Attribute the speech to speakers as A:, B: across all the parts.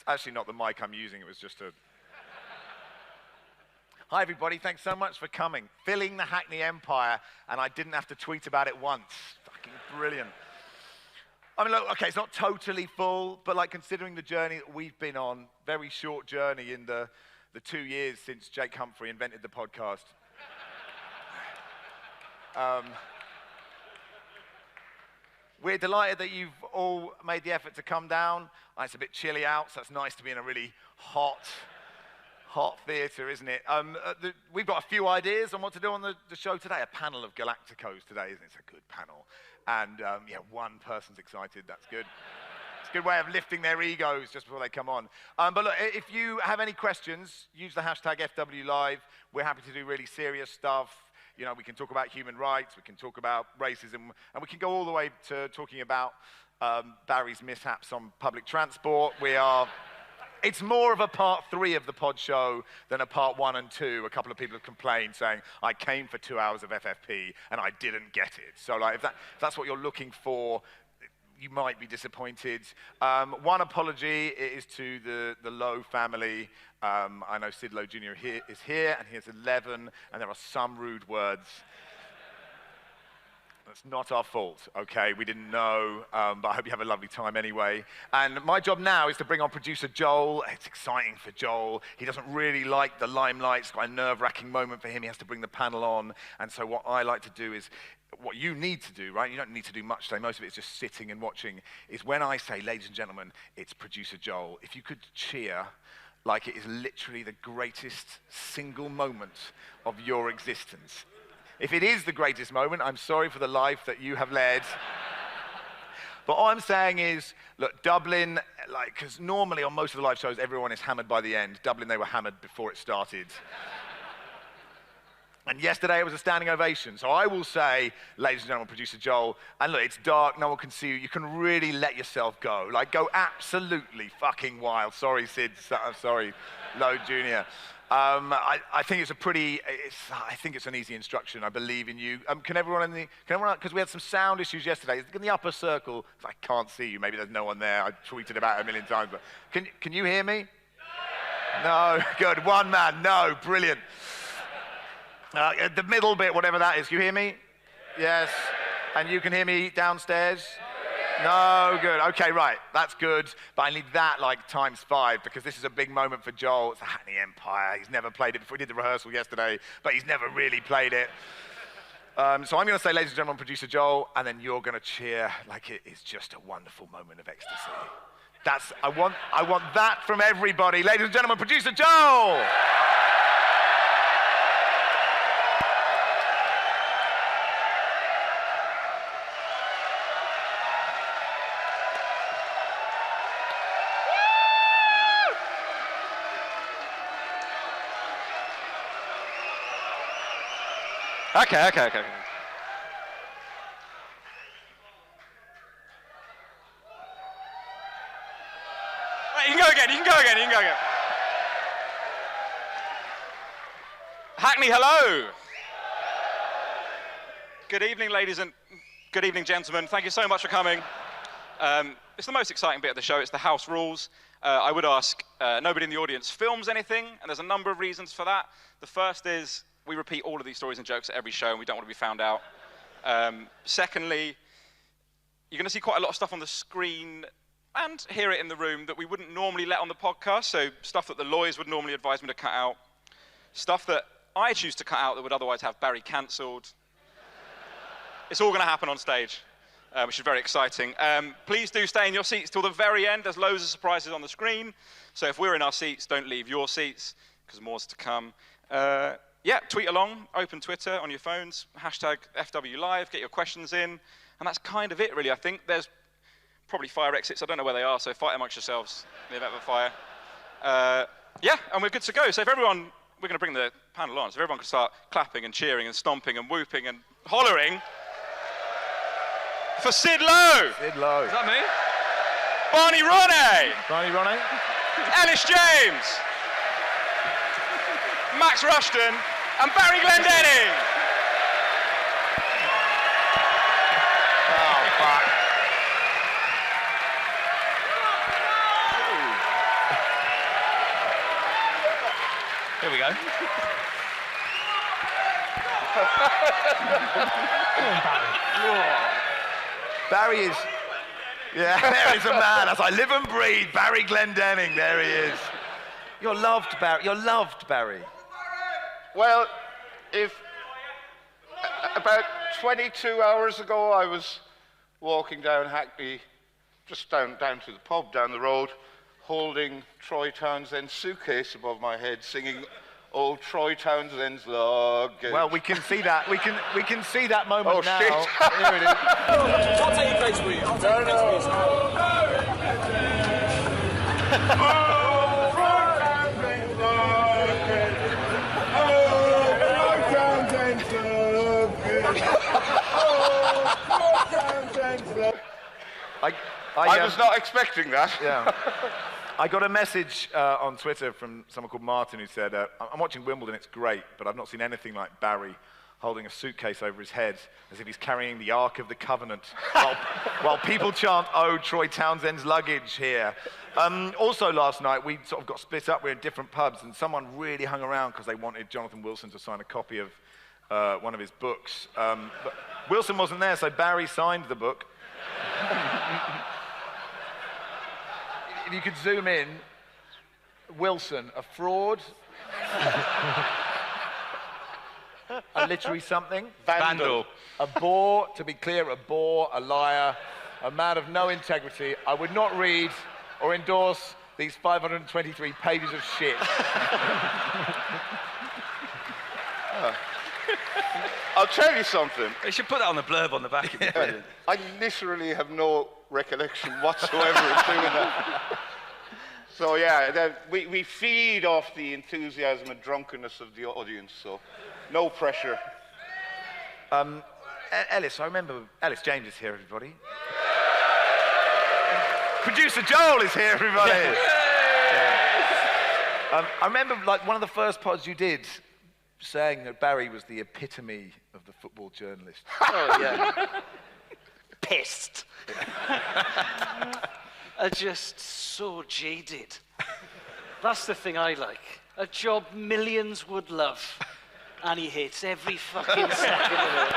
A: Actually, not the mic I'm using, it was just a... Hi, everybody. Thanks so much for coming. Filling the Hackney Empire, and I didn't have to tweet about it once. Fucking brilliant. I mean, look, okay, it's not totally full, but like considering the journey that we've been on, very short journey in the 2 years since Jake Humphrey invented the podcast. We're delighted that you've all made the effort to come down. It's a bit chilly out, so it's nice to be in a really hot theatre, isn't it? We've got a few ideas on what to do on the show today. A panel of Galacticos today, isn't it? It's a good panel. And yeah, one person's excited, that's good. It's a good way of lifting their egos just before they come on. But look, if you have any questions, use the hashtag FWLive. We're happy to do really serious stuff. You know, we can talk about human rights, we can talk about racism, and we can go all the way to talking about Barry's mishaps on public transport. It's more of a part 3 of the pod show than a part 1 and 2. A couple of people have complained saying, I came for 2 hours of FFP and I didn't get it. So like, if that's what you're looking for, you might be disappointed. One apology is to the Lowe family. I know Sid Lowe Jr. is here, and he has 11, and there are some rude words. That's not our fault, okay? We didn't know, but I hope you have a lovely time anyway. And my job now is to bring on producer Joel. It's exciting for Joel. He doesn't really like the limelight. It's quite a nerve-wracking moment for him. He has to bring the panel on. And so what I like to do is, what you need to do, right? You don't need to do much today. Most of it is just sitting and watching. Is when I say, ladies and gentlemen, it's producer Joel. If you could cheer like it is literally the greatest single moment of your existence. If it is the greatest moment, I'm sorry for the life that you have led. But all I'm saying is, look, Dublin, like, because normally on most of the live shows, everyone is hammered by the end. Dublin, they were hammered before it started. And yesterday, it was a standing ovation. So I will say, ladies and gentlemen, producer Joel, and look, it's dark, no one can see you. You can really let yourself go. Like, go absolutely fucking wild. Sorry, Sid, sorry, Lowe Jr. I think it's I think it's an easy instruction. I believe in you. Can everyone, because we had some sound issues yesterday. In the upper circle, I can't see you. Maybe there's no one there. I tweeted about it a million times, but can you hear me? No, good. One man, no, brilliant. The middle bit, whatever that is, you hear me? Yes. And you can hear me downstairs? No, good. Okay, right. That's good. But I need that like times 5 because this is a big moment for Joel. It's the Hackney Empire. He's never played it before. We did the rehearsal yesterday, but he's never really played it. So I'm going to say, ladies and gentlemen, producer Joel, and then you're going to cheer like it is just a wonderful moment of ecstasy. I want that from everybody. Ladies and gentlemen, producer Joel!
B: Okay. Right, you can go again. Hackney, hello. Good evening, ladies and good evening, gentlemen. Thank you so much for coming. It's the most exciting bit of the show. It's the house rules. I would ask, nobody in the audience films anything, and there's a number of reasons for that. The first is, we repeat all of these stories and jokes at every show, and we don't want to be found out. Secondly, you're going to see quite a lot of stuff on the screen and hear it in the room that we wouldn't normally let on the podcast, so stuff that the lawyers would normally advise me to cut out, stuff that I choose to cut out that would otherwise have Barry cancelled. It's all going to happen on stage, which is very exciting. Please do stay in your seats till the very end. There's loads of surprises on the screen, so if we're in our seats, don't leave your seats, because more's to come. Yeah, tweet along, open Twitter on your phones, hashtag FWLive, get your questions in, and that's kind of it, really. I think there's probably fire exits. I don't know where they are, so fight amongst yourselves in the event of a fire. Yeah, and we're good to go. So if everyone, we're going to bring the panel on, so if everyone can start clapping and cheering and stomping and whooping and hollering for Sid Lowe.
A: Sid Lowe.
B: Is that me? Ronay.
A: Ronay.
B: Elis James. Max Rushton, and Barry Glendenning.
A: Oh, fuck.
C: go.
A: Barry is... Yeah, there is a man. As I live and breathe, Barry Glendenning. There he is. You're loved, Barry. You're loved, Barry.
D: Well, about 22 hours ago, I was walking down Hackney, just down to the pub down the road, holding Troy Townsend's suitcase above my head, singing "Old Troy Townsend's luggage."
A: Well, we can see that. We can see that moment now.
D: Shit.
A: Here it is.
E: I'll take your crates for you. I'll take your crates for you.
D: I was not expecting that.
A: Yeah. I got a message on Twitter from someone called Martin who said, I'm watching Wimbledon, it's great, but I've not seen anything like Barry holding a suitcase over his head as if he's carrying the Ark of the Covenant while people chant, "Oh, Troy Townsend's luggage" here. Also last night, we sort of got split up. We were in different pubs, and someone really hung around because they wanted Jonathan Wilson to sign a copy of one of his books. But Wilson wasn't there, so Barry signed the book. If you could zoom in, Wilson, a fraud, a literary something,
D: Vandal.
A: a bore, to be clear, a bore, a liar, a man of no integrity. I would not read or endorse these 523 pages of shit.
D: I'll tell you something.
C: They should put that on the blurb on the back. It'd be brilliant.
D: I literally have no recollection whatsoever of doing that. So yeah, we feed off the enthusiasm and drunkenness of the audience, so no pressure.
A: Elis, I remember Elis James is here, everybody. Producer Joel is here, everybody. I remember, like, one of the first pods you did saying that Barry was the epitome of the football journalist.
F: Oh, yeah. Pissed. Are just so jaded. That's the thing I like. A job millions would love, and he hates every fucking second of it.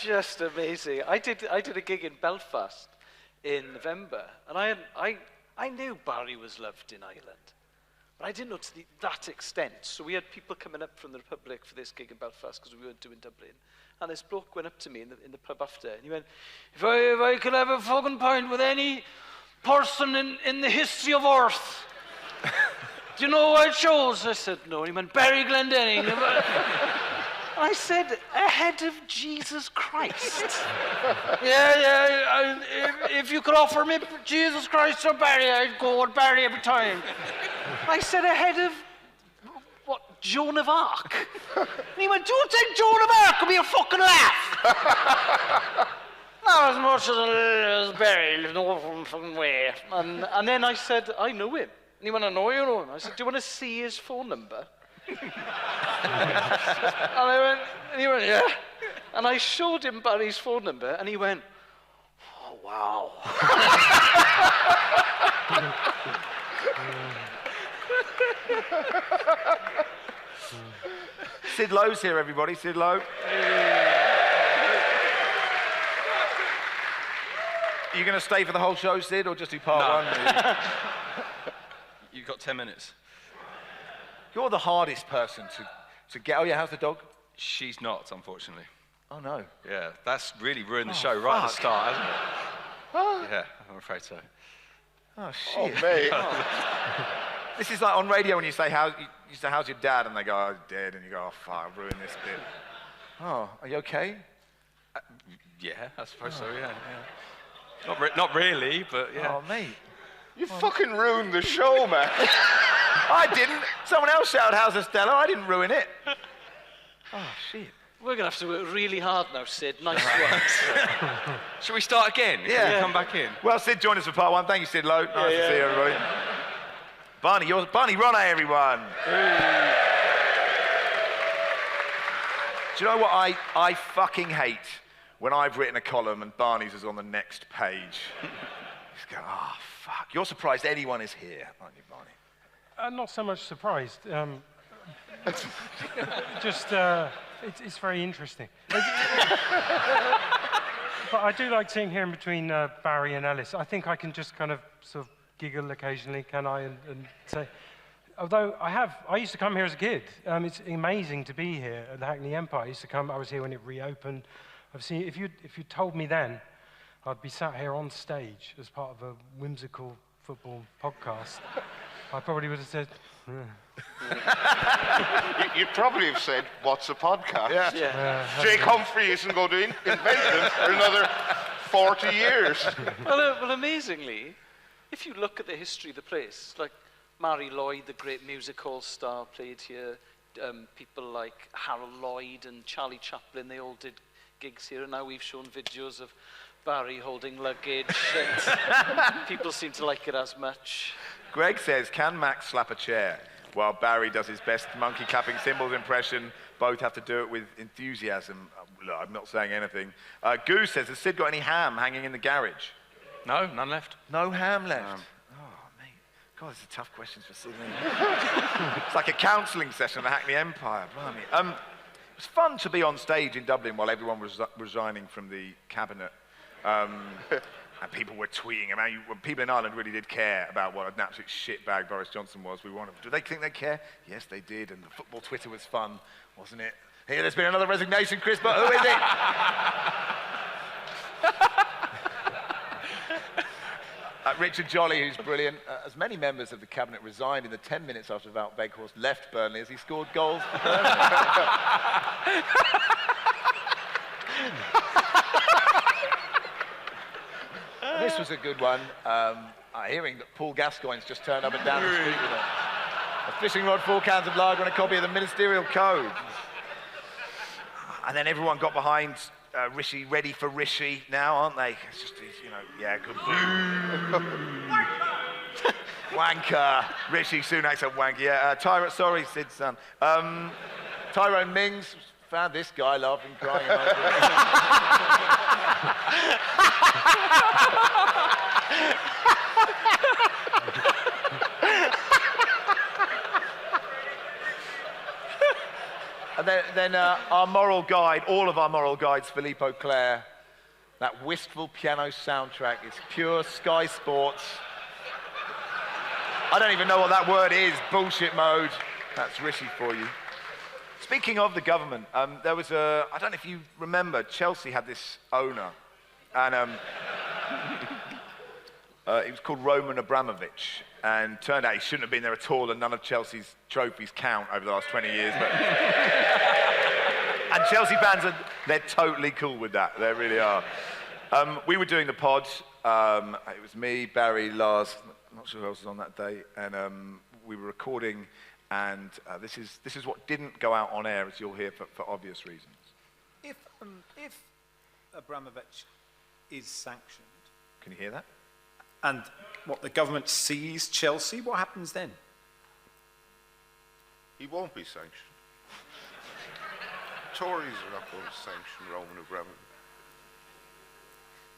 F: Just amazing. I did a gig in Belfast in November, and I knew Barry was loved in Ireland. But I didn't know to that extent. So we had people coming up from the Republic for this gig in Belfast because we weren't doing Dublin. And this bloke went up to me in the pub after, and he went, if I could have a fucking pint with any person in the history of Earth, do you know who I chose? I said, no. And he went, Barry Glendenning. I said, ahead of Jesus Christ. If you could offer me Jesus Christ or Barry, I'd go with Barry every time. I said, ahead of, what, Joan of Arc? And he went, don't take Joan of Arc, it'll be a fucking laugh. Not as much as Barry, no fucking way. And then I said, I know him. And he went, I know you know him. I said, do you want to see his phone number? And he went, yeah. And I showed him Barry's phone number, and he went, oh, wow.
A: Sid Lowe's here, everybody. Sid Lowe. Are you going to stay for the whole show, Sid, or just do part one?
C: You've got 10 minutes.
A: You're the hardest person to get. Oh, yeah, how's the dog?
C: She's not, unfortunately.
A: Oh, no.
C: Yeah, that's really ruined the show right at the start, hasn't it?
A: Oh.
C: Yeah, I'm afraid so.
A: Oh, shit.
D: Oh, mate.
A: This is like on radio when you say, how's your dad? And they go, oh, he's dead. And you go, oh, fuck, I've ruined this bit. Oh, are you okay?
C: Yeah, I suppose so, yeah. Not really, but yeah.
A: Oh, mate.
D: You fucking ruined the show, man.
A: I didn't. Someone else shouted, how's Estella? I didn't ruin it. Oh, shit.
F: We're going to have to work really hard now, Sid. Nice work.
C: Shall we start again?
A: Yeah.
C: Can we come back in?
A: Well, Sid joined us for part one. Thank you, Sid Lowe. Nice to see you, everybody. Barney, Ronay, everyone. Do you know what I fucking hate? When I've written a column and Barney's is on the next page. Just go, oh, fuck. You're surprised anyone is here, aren't you, Barney?
G: Not so much surprised. Just, it's very interesting. But I do like sitting here in between Barry and Elis. I think I can just kind of sort of giggle occasionally, can I, and say, although I used to come here as a kid. It's amazing to be here at the Hackney Empire. I used to come, I was here when it reopened. I've seen, if you told me then, I'd be sat here on stage as part of a whimsical football podcast, I probably would have said,
D: You'd probably have said, what's a podcast?
A: Yeah.
D: Jake Humphrey isn't going to invent it for another 40 years.
F: Well, amazingly, if you look at the history of the place, like Mary Lloyd, the great music hall star, played here. People like Harold Lloyd and Charlie Chaplin, they all did gigs here, and now we've shown videos of Barry holding luggage, and people seem to like it as much.
A: Greg says, can Max slap a chair while Barry does his best monkey clapping cymbals impression? Both have to do it with enthusiasm. Look, I'm not saying anything. Goose says, has Sid got any ham hanging in the garage?
C: No, none left.
A: No ham left. Oh, mate. God, these are tough questions for Sid. It's like a counselling session at the Hackney Empire. Blimey. It was fun to be on stage in Dublin while everyone was resigning from the cabinet. And people were tweeting. I mean, people in Ireland really did care about what an absolute shitbag Boris Johnson was. We wanted. Do they think they care? Yes, they did. And the football Twitter was fun, wasn't it? Here, there's been another resignation, Chris, but who is it? Richard Jolly, who's brilliant. As many members of the cabinet resigned in the 10 minutes after Wout Weghorst left Burnley as he scored goals for Burnley. This was a good one. Hearing that Paul Gascoigne's just turned up and down the street with a fishing rod, 4 cans of lager and a copy of the Ministerial Code. And then everyone got behind Rishi, ready for Rishi now, aren't they? It's just, you know, yeah, good. Wanker. Rishi Sunak's a wanker. Yeah, sorry, Sid's son. Tyrone Mings found this guy laughing, crying. And then our moral guide, all of our moral guides, Philippe Auclair, that wistful piano soundtrack is pure Sky Sports. I don't even know what that word is, bullshit mode. That's Rishi for you. Speaking of the government, there was I don't know if you remember, Chelsea had this owner, and he was called Roman Abramovich, and turned out he shouldn't have been there at all, and none of Chelsea's trophies count over the last 20 years. But and Chelsea fans, they're totally cool with that. They really are. We were doing the pod. It was me, Barry, Lars, I'm not sure who else was on that day, and we were recording, and this is what didn't go out on air, as you'll hear, for obvious reasons.
H: If Abramovich is sanctioned...
A: Can you hear that?
H: And what, the government sees Chelsea, what happens then?
D: He won't be sanctioned. Tories are not going to sanction Roman Abramovich.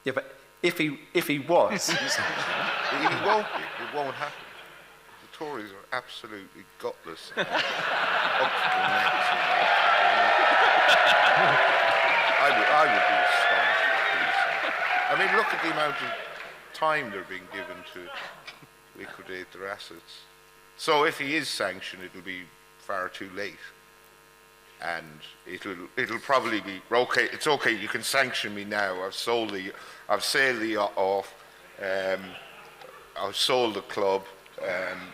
H: Yeah, but if he was sanctioned...
D: He won't be. It won't happen. The Tories are absolutely gutless. Up to the necks. I would be astonished. I mean, look at the amount of time they're being given to liquidate their assets. So if he is sanctioned, it'll be far too late. And it'll probably be, okay, it's okay, you can sanction me now. I've sailed the yacht off, I've sold the club,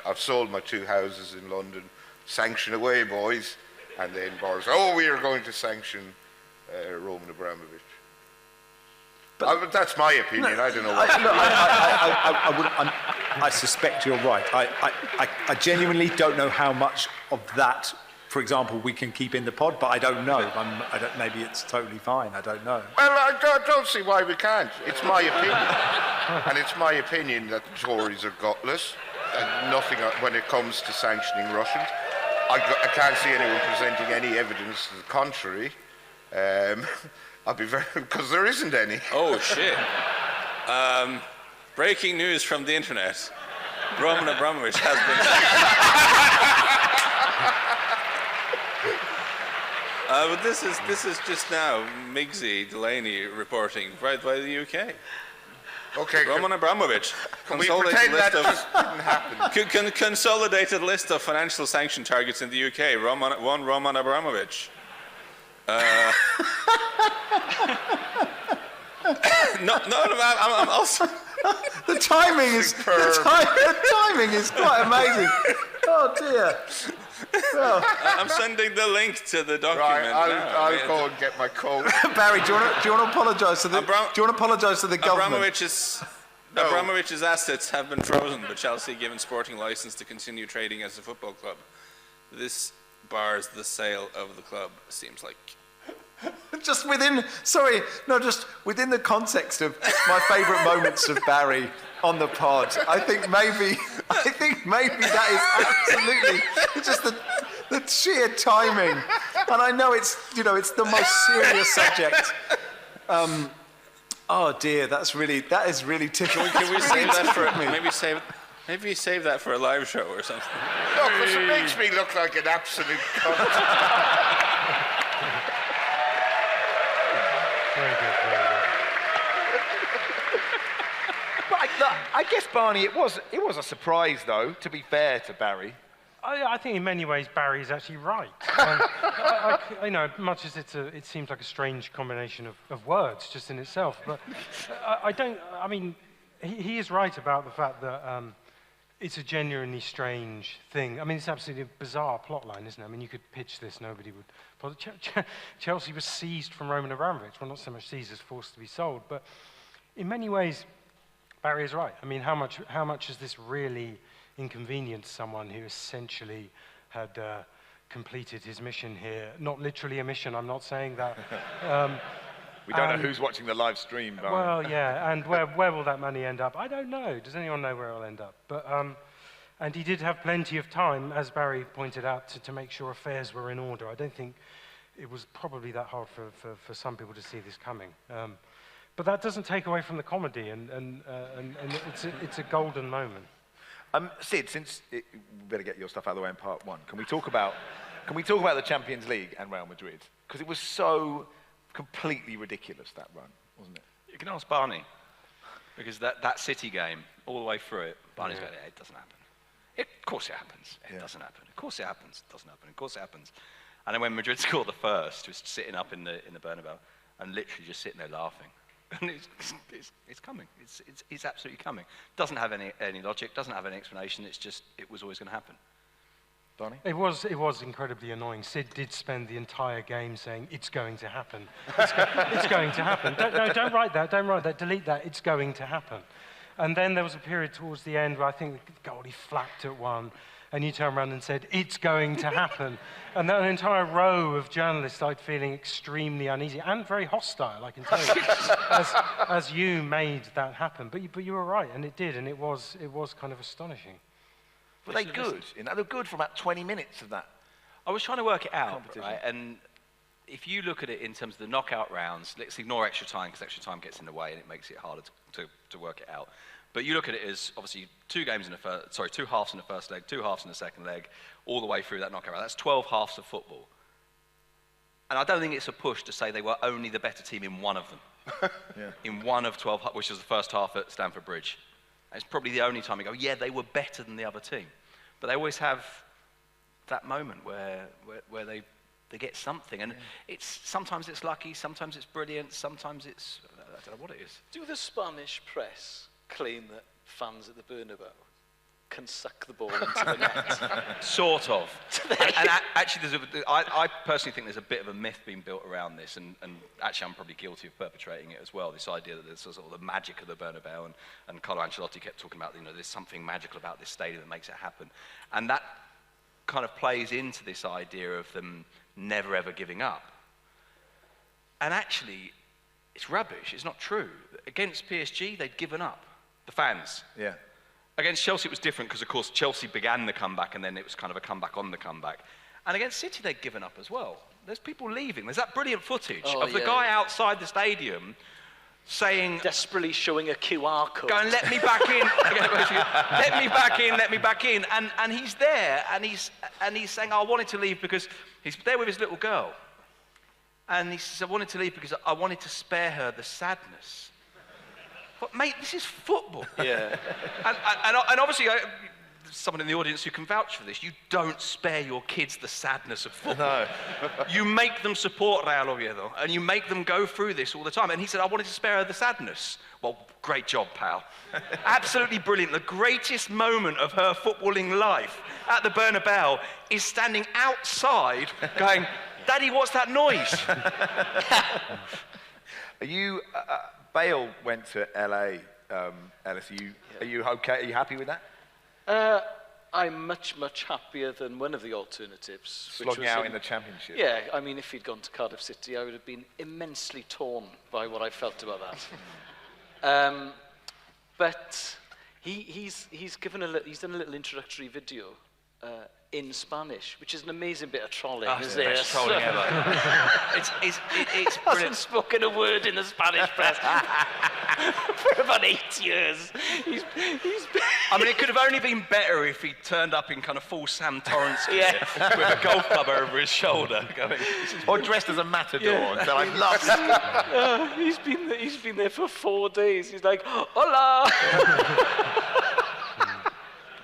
D: I've sold my 2 houses in London. Sanction away, boys. And then Boris, we are going to sanction Roman Abramovich. But that's my opinion. I don't know what.
H: I suspect you're right. I genuinely don't know how much of that, for example, we can keep in the pod, but I don't know. Maybe it's totally fine. I don't know.
D: Well, I don't see why we can't. It's my opinion. And it's my opinion that the Tories are gutless. And nothing when it comes to sanctioning Russians. I can't see anyone presenting any evidence to the contrary. I'll be very, because there isn't any.
I: Oh, shit. Breaking news from the internet.
C: Roman Abramovich has been... but this is just now Migsy Delaney reporting right by the UK.
D: Okay.
C: Roman Abramovich.
D: Can we pretend that just didn't happen?
C: Consolidated list of financial sanction targets in the UK. Roman Abramovich. I'm also...
H: The timing is quite amazing. Oh dear. Well,
C: I'm sending the link to the document.
D: Right,
C: now.
D: I'll go and get my coat.
H: Barry, do you want to apologise to the government?
C: Abramovich's assets have been frozen, but Chelsea given sporting licence to continue trading as a football club. This bars the sale of the club. Seems like.
H: Just within the context of my favourite moments of Barry on the pod, I think maybe that is absolutely just the sheer timing. And I know it's the most serious subject. Oh dear, that is really tickling.
C: Can we save that for maybe save that for a live show or something?
D: No, because it makes me look like an absolute cunt.
G: Very good.
A: But I guess, Barney, it was a surprise, though, to be fair to Barry.
G: I think in many ways Barry is actually right. Much as it seems like a strange combination of words just in itself, but he is right about the fact that it's a genuinely strange thing. I mean, it's absolutely a bizarre plotline, isn't it? I mean, you could pitch this, nobody would. Chelsea was seized from Roman Abramovich. Well, not so much seized as forced to be sold, but in many ways, Barry is right. I mean, how much has this really inconvenienced someone who essentially had completed his mission here? Not literally a mission, I'm not saying that.
A: We don't know who's watching the live stream, Barney.
G: Well, yeah, and where will that money end up? I don't know. Does anyone know where it'll end up? But and he did have plenty of time, as Barry pointed out, to make sure affairs were in order. I don't think it was probably that hard for some people to see this coming. But that doesn't take away from the comedy, and it's a golden moment.
A: Sid, we better get your stuff out of the way in part one. Can we talk about the Champions League and Real Madrid? Because it was so completely ridiculous, that run, wasn't it?
C: You can ask Barney, because that City game, all the way through it, Barney's going, it doesn't happen. Of course it happens. It doesn't happen. Of course it happens. It doesn't happen. Of course it happens. And then when Madrid scored the first, he was sitting up in the Bernabeu and literally just sitting there laughing. And it's coming. It's absolutely coming. Doesn't have any logic. Doesn't have any explanation. It was always going to happen.
A: Barney?
G: It was incredibly annoying. Sid did spend the entire game saying, it's going to happen. It's going to happen. Don't write that. Don't write that. Delete that. It's going to happen. And then there was a period towards the end where I think the goalie flapped at one, and you turned around and said, it's going to happen. And then an entire row of journalists started feeling extremely uneasy and very hostile, I can tell you, as you made that happen. But you were right, and it did, and it was kind of astonishing.
A: Were they good? They were good for about 20 minutes of that.
I: I was trying to work it out, right? And if you look at it in terms of the knockout rounds, let's ignore extra time, because extra time gets in the way and it makes it harder to work it out. But you look at it as obviously two halves in the first leg, 2 halves in the second leg, all the way through that knockout round. That's 12 halves of football. And I don't think it's a push to say they were only the better team in one of them. In one of 12, which was the first half at Stamford Bridge. And it's probably the only time you go, yeah, they were better than the other team. But they always have that moment where they get something. And sometimes it's lucky, sometimes it's brilliant, sometimes it's, I don't know what it is.
F: Do the Spanish press claim that fans at the Bernabeu can suck the ball into the net?
I: Sort of. and actually, I personally think there's a bit of a myth being built around this, and actually I'm probably guilty of perpetrating it as well, this idea that there's sort of the magic of the Bernabeu, and Carlo Ancelotti kept talking about, there's something magical about this stadium that makes it happen. And that kind of plays into this idea of them never ever giving up. And actually, it's rubbish, it's not true. Against PSG, they'd given up, the fans.
A: Yeah.
I: Against Chelsea, it was different because, of course, Chelsea began the comeback and then it was kind of a comeback on the comeback. And against City, they'd given up as well. There's people leaving. There's that brilliant footage of the guy outside the stadium
C: saying,
F: desperately showing a QR code.
C: going, let me back in, let me back in, let me back in. And he's there, and he's saying, I wanted to leave because he's there with his little girl. And he says, I wanted to leave because I wanted to spare her the sadness. But mate, this is football.
F: Yeah.
C: And obviously, someone in the audience who can vouch for this, you don't spare your kids the sadness of football. No. You make them support Real Oviedo, and you make them go through this all the time. And he said, I wanted to spare her the sadness. Well, great job, pal. Absolutely brilliant. The greatest moment of her footballing life at the Bernabeu is standing outside going, Daddy, what's that noise?
A: Are you, Bale went to LA, Elis, are you okay? Are you happy with that?
F: I'm much, much happier than one of the alternatives.
A: Slogging out in the Championship.
F: Yeah, I mean, if he'd gone to Cardiff City, I would have been immensely torn by what I felt about that. But he's done a little introductory video in Spanish, which is an amazing bit of trolling.
C: It's the best trolling ever. It's brilliant.
F: Hasn't spoken a word in the Spanish press for about 8 years. He's
C: I mean, it could have only been better if he turned up in kind of full Sam Torrance gear with a golf club over his shoulder, going,
A: or dressed as a matador.
F: Yeah.
A: So I've loved.
F: He's been there for 4 days. He's like, hola.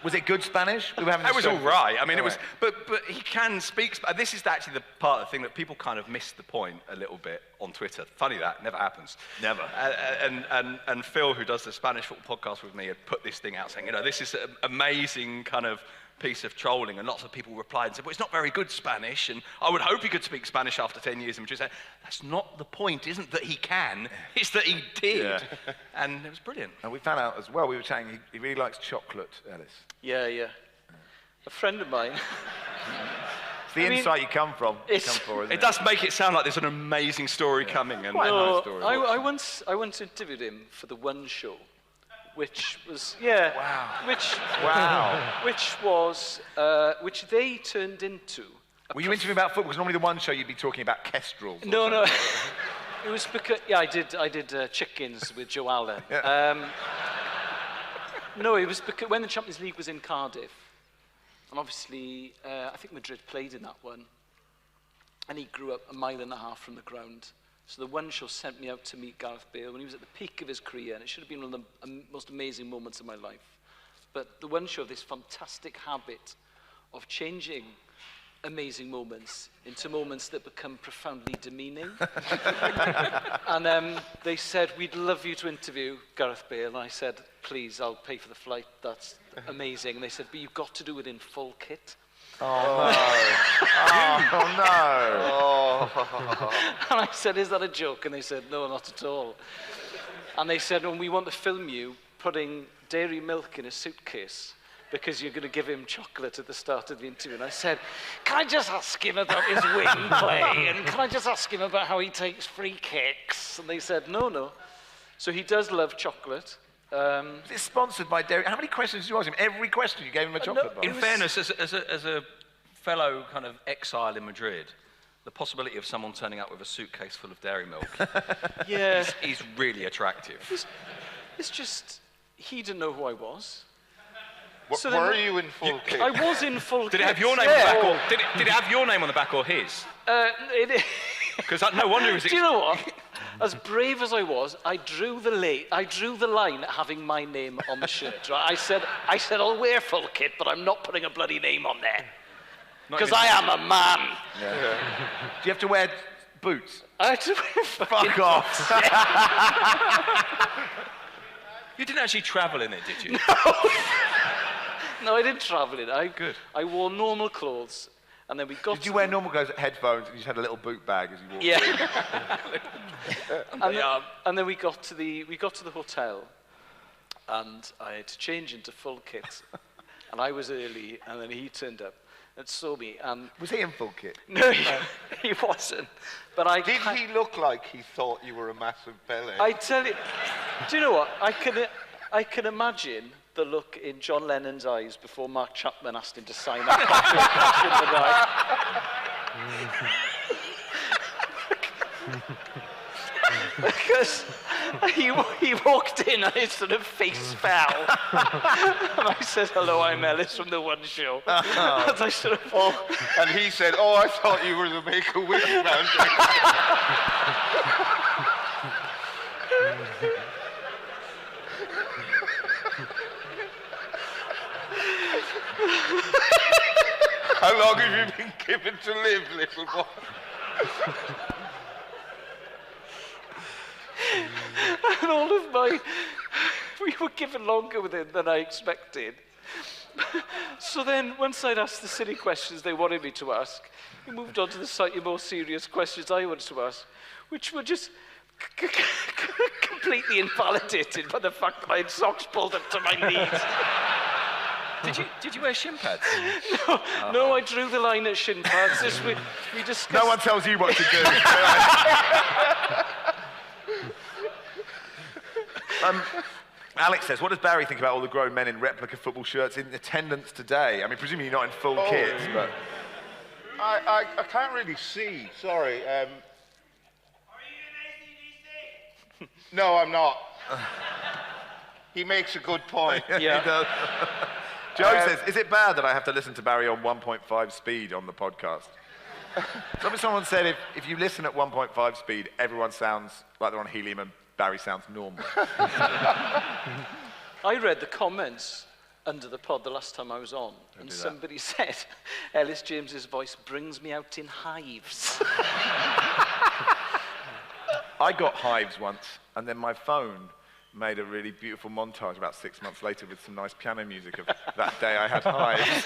A: Was it good Spanish?
C: It was all right. I mean, it was, but he can speak. This is actually the part of the thing that people kind of miss the point a little bit on Twitter. Funny that never happens.
A: Never.
C: And Phil, who does the Spanish football podcast with me, had put this thing out saying, you know, this is an amazing kind of piece of trolling, and lots of people replied and said, well, it's not very good Spanish, and I would hope he could speak Spanish after 10 years. And Madrid said, that's not the point, isn't that he can, it's that he did. Yeah. And it was brilliant.
A: And we found out as well, we were chatting, he really likes chocolate, Elis.
F: Yeah. A friend of mine.
A: It's the insight you come for, isn't it?
C: It does make it sound like there's an amazing story coming. And
F: quite a nice story. I once interviewed him for the One Show, which was which they turned into.
A: Were you interviewing about football? Because normally the One Show you'd be talking about kestrels.
F: No. It was because I did chickens with Joe Allen. Yeah. No, it was because when the Champions League was in Cardiff, and obviously I think Madrid played in that one, and he grew up 1.5 miles from the ground. So the One Show sent me out to meet Gareth Bale when he was at the peak of his career, and it should have been one of the most amazing moments of my life. But the One Show, this fantastic habit of changing amazing moments into moments that become profoundly demeaning. And they said, we'd love you to interview Gareth Bale. And I said, please, I'll pay for the flight. That's amazing. And they said, but you've got to do it in full kit.
A: Oh, no.
F: And I said, is that a joke? And they said, no, not at all. And they said, well, we want to film you putting dairy milk in a suitcase because you're going to give him chocolate at the start of the interview. And I said, can I just ask him about his wing play? And can I just ask him about how he takes free kicks? And they said, no. So he does love chocolate.
A: Is it sponsored by dairy? How many questions did you ask him? Every question you gave him a chocolate bar?
C: In fairness, as a fellow kind of exile in Madrid, the possibility of someone turning up with a suitcase full of dairy milk is really attractive.
F: It's just, he didn't know who I was.
D: Were you in full kit?
F: I was in full kit.
C: Did it have your name on the back, or did it have your name on the back or his? Because no wonder
F: Do you know what? As brave as I was, I drew the line at having my name on the shirt. Right? I said I'll wear full kit, but I'm not putting a bloody name on there because I am a man.
A: Yeah. Do you have to wear boots?
F: I had to wear
A: Fuck off.
C: You didn't actually travel in it, did you?
F: No, I didn't travel in it. I wore normal clothes, and then we got.
A: Did you wear normal clothes, headphones, and you just had a little boot bag as you walked?
F: Yeah. and then we got to the hotel, and I had to change into full kit, and I was early, and then he turned up and saw me. And
A: was he in full kit?
F: No, he wasn't. But did
D: he look like he thought you were a massive belly?
F: I tell you, do you know what? I can imagine the look in John Lennon's eyes before Mark Chapman asked him to sign up. because he walked in and his sort of face fell. And I said, hello, I'm Elis from the One Show. And I sort of...
D: And he said, oh, I thought you were the Make-A-Wish Foundation. How long have you been given to live, little boy?
F: And all of we were given longer with him than I expected. So then, once I'd asked the silly questions they wanted me to ask, we moved on to the slightly more serious questions I wanted to ask, which were just completely invalidated by the fact that I had socks pulled up to my knees.
C: Did you wear shin pads?
F: No, I drew the line at shin pads. We discussed...
A: No one tells you what to do. Alex says, what does Barry think about all the grown men in replica football shirts in attendance today? I mean, presumably you're not in full kits, but...
D: I can't really see, sorry.
E: Are you in ACDC?
D: No, I'm not. He makes a good point.
A: Yeah. He does. Joe says, is it bad that I have to listen to Barry on 1.5 speed on the podcast? Someone said if you listen at 1.5 speed, everyone sounds like they're on helium and Barry sounds normal.
F: I read the comments under the pod the last time I was on, and somebody said, Elis James's voice brings me out in hives.
A: I got hives once, and then my phone made a really beautiful montage about 6 months later with some nice piano music of that day I had hives.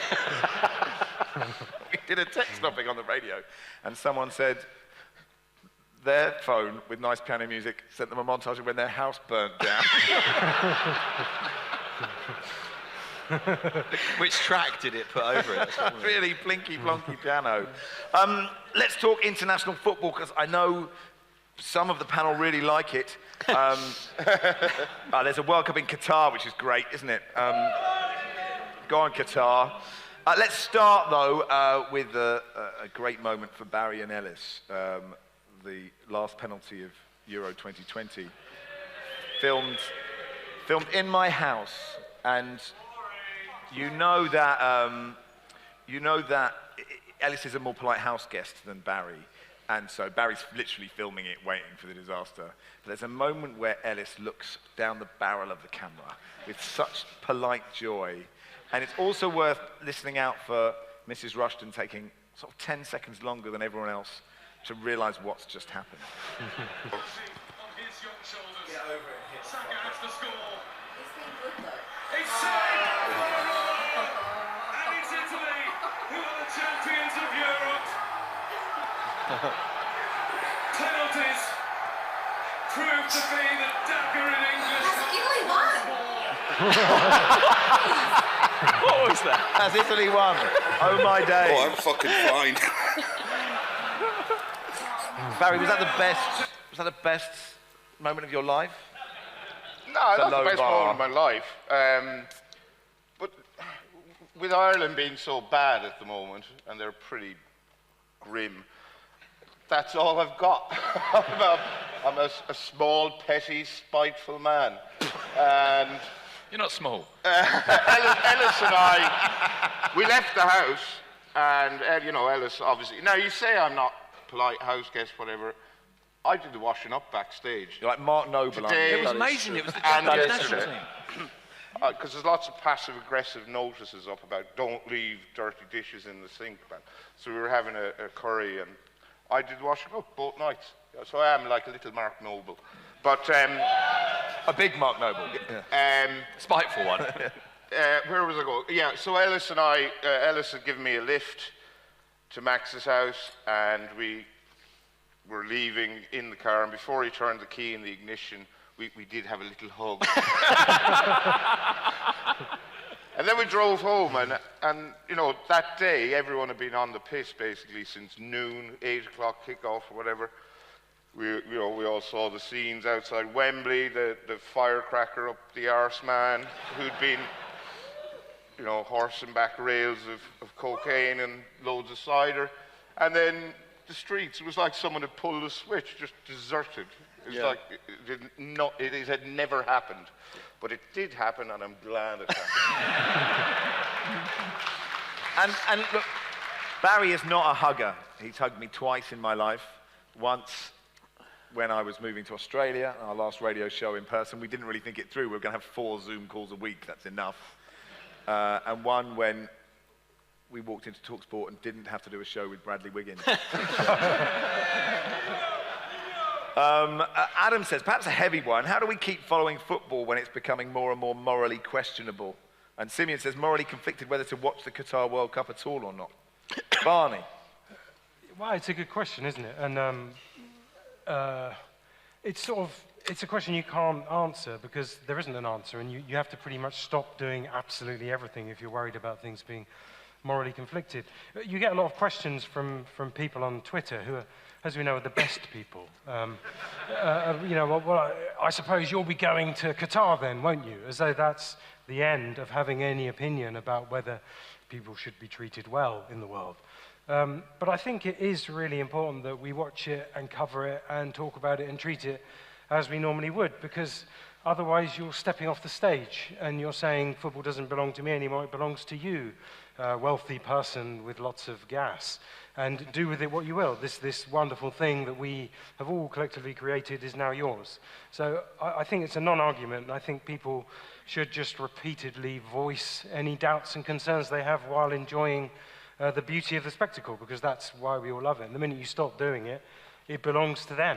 A: We did a text topic on the radio, and someone said their phone with nice piano music sent them a montage of when their house burnt down.
C: Which track did it put over it?
A: Really blinky blonky piano. Let's talk international football, because I know some of the panel really like it. There's a World Cup in Qatar, which is great, isn't it? Go on, Qatar. Let's start, though, with a great moment for Barry and Elis. The last penalty of Euro 2020. Filmed in my house, and you know that Elis is a more polite house guest than Barry. And so Barry's literally filming it, waiting for the disaster. But there's a moment where Elis looks down the barrel of the camera with such polite joy. And it's also worth listening out for Mrs. Rushton taking sort of 10 seconds longer than everyone else to realise what's just happened.
E: On his young shoulders. Get over it. Saka has the score.
J: It's been good though.
E: It's saved by Ronay. And it's Italy who are the champions of Europe. Penalties prove to be the dagger in English.
J: Has Italy won?
F: What was that?
A: Has Italy won? Oh my days.
D: Oh, I'm fucking fine.
A: Barry, was that the best moment of your life?
D: No,
A: The
D: not the
A: low
D: best
A: bar.
D: moment of my life. But with Ireland being so bad at the moment, and they're pretty grim, that's all I've got. I'm a small, petty, spiteful man. And
C: You're not small.
D: Elis and I, we left the house, and Elis obviously. Now you say I'm not polite house guest, whatever. I did the washing up backstage.
A: You're like Mark Noble.
D: Today-
A: aren't
C: It was
A: you?
C: amazing. It was the
D: And
C: national
D: yesterday.
C: team.
D: Because there's lots of passive-aggressive notices up about don't leave dirty dishes in the sink. Man. So we were having a curry, and I did washing up both nights. So I am like a little Mark Noble. But
A: A big Mark Noble. Yeah.
C: Spiteful one.
D: where was I going? Yeah, so Elis and I, Elis had given me a lift to Max's house, and we were leaving in the car, and before he turned the key in the ignition, we did have a little hug. And then we drove home, and that day, everyone had been on the piss basically since noon, 8 o'clock kickoff or whatever. We all saw the scenes outside Wembley, the firecracker up the arse man who'd been, horsing back rails of cocaine and loads of cider. And then the streets, it was like someone had pulled a switch, just deserted. It's like it had never happened. But it did happen, and I'm glad it happened.
A: And look, Barry is not a hugger. He's hugged me twice in my life. Once when I was moving to Australia, our last radio show in person, we didn't really think it through. We were going to have 4 Zoom calls a week, that's enough. And one when we walked into TalkSport and didn't have to do a show with Bradley Wiggins. Adam says, perhaps a heavy one, how do we keep following football when it's becoming more and more morally questionable? And Simeon says, morally conflicted whether to watch the Qatar World Cup at all or not. Barney.
G: Well, it's a good question, isn't it? And it's a question you can't answer because there isn't an answer, and you have to pretty much stop doing absolutely everything if you're worried about things being morally conflicted. You get a lot of questions from people on Twitter who are, as we know, are the best people. Well, I suppose you'll be going to Qatar then, won't you? As though that's the end of having any opinion about whether people should be treated well in the world. But I think it is really important that we watch it and cover it and talk about it and treat it as we normally would, because otherwise you're stepping off the stage and you're saying football doesn't belong to me anymore, it belongs to you, wealthy person with lots of gas, and do with it what you will. This wonderful thing that we have all collectively created is now yours. So I think it's a non-argument, and I think people should just repeatedly voice any doubts and concerns they have while enjoying the beauty of the spectacle, because that's why we all love it. And the minute you stop doing it, it belongs to them.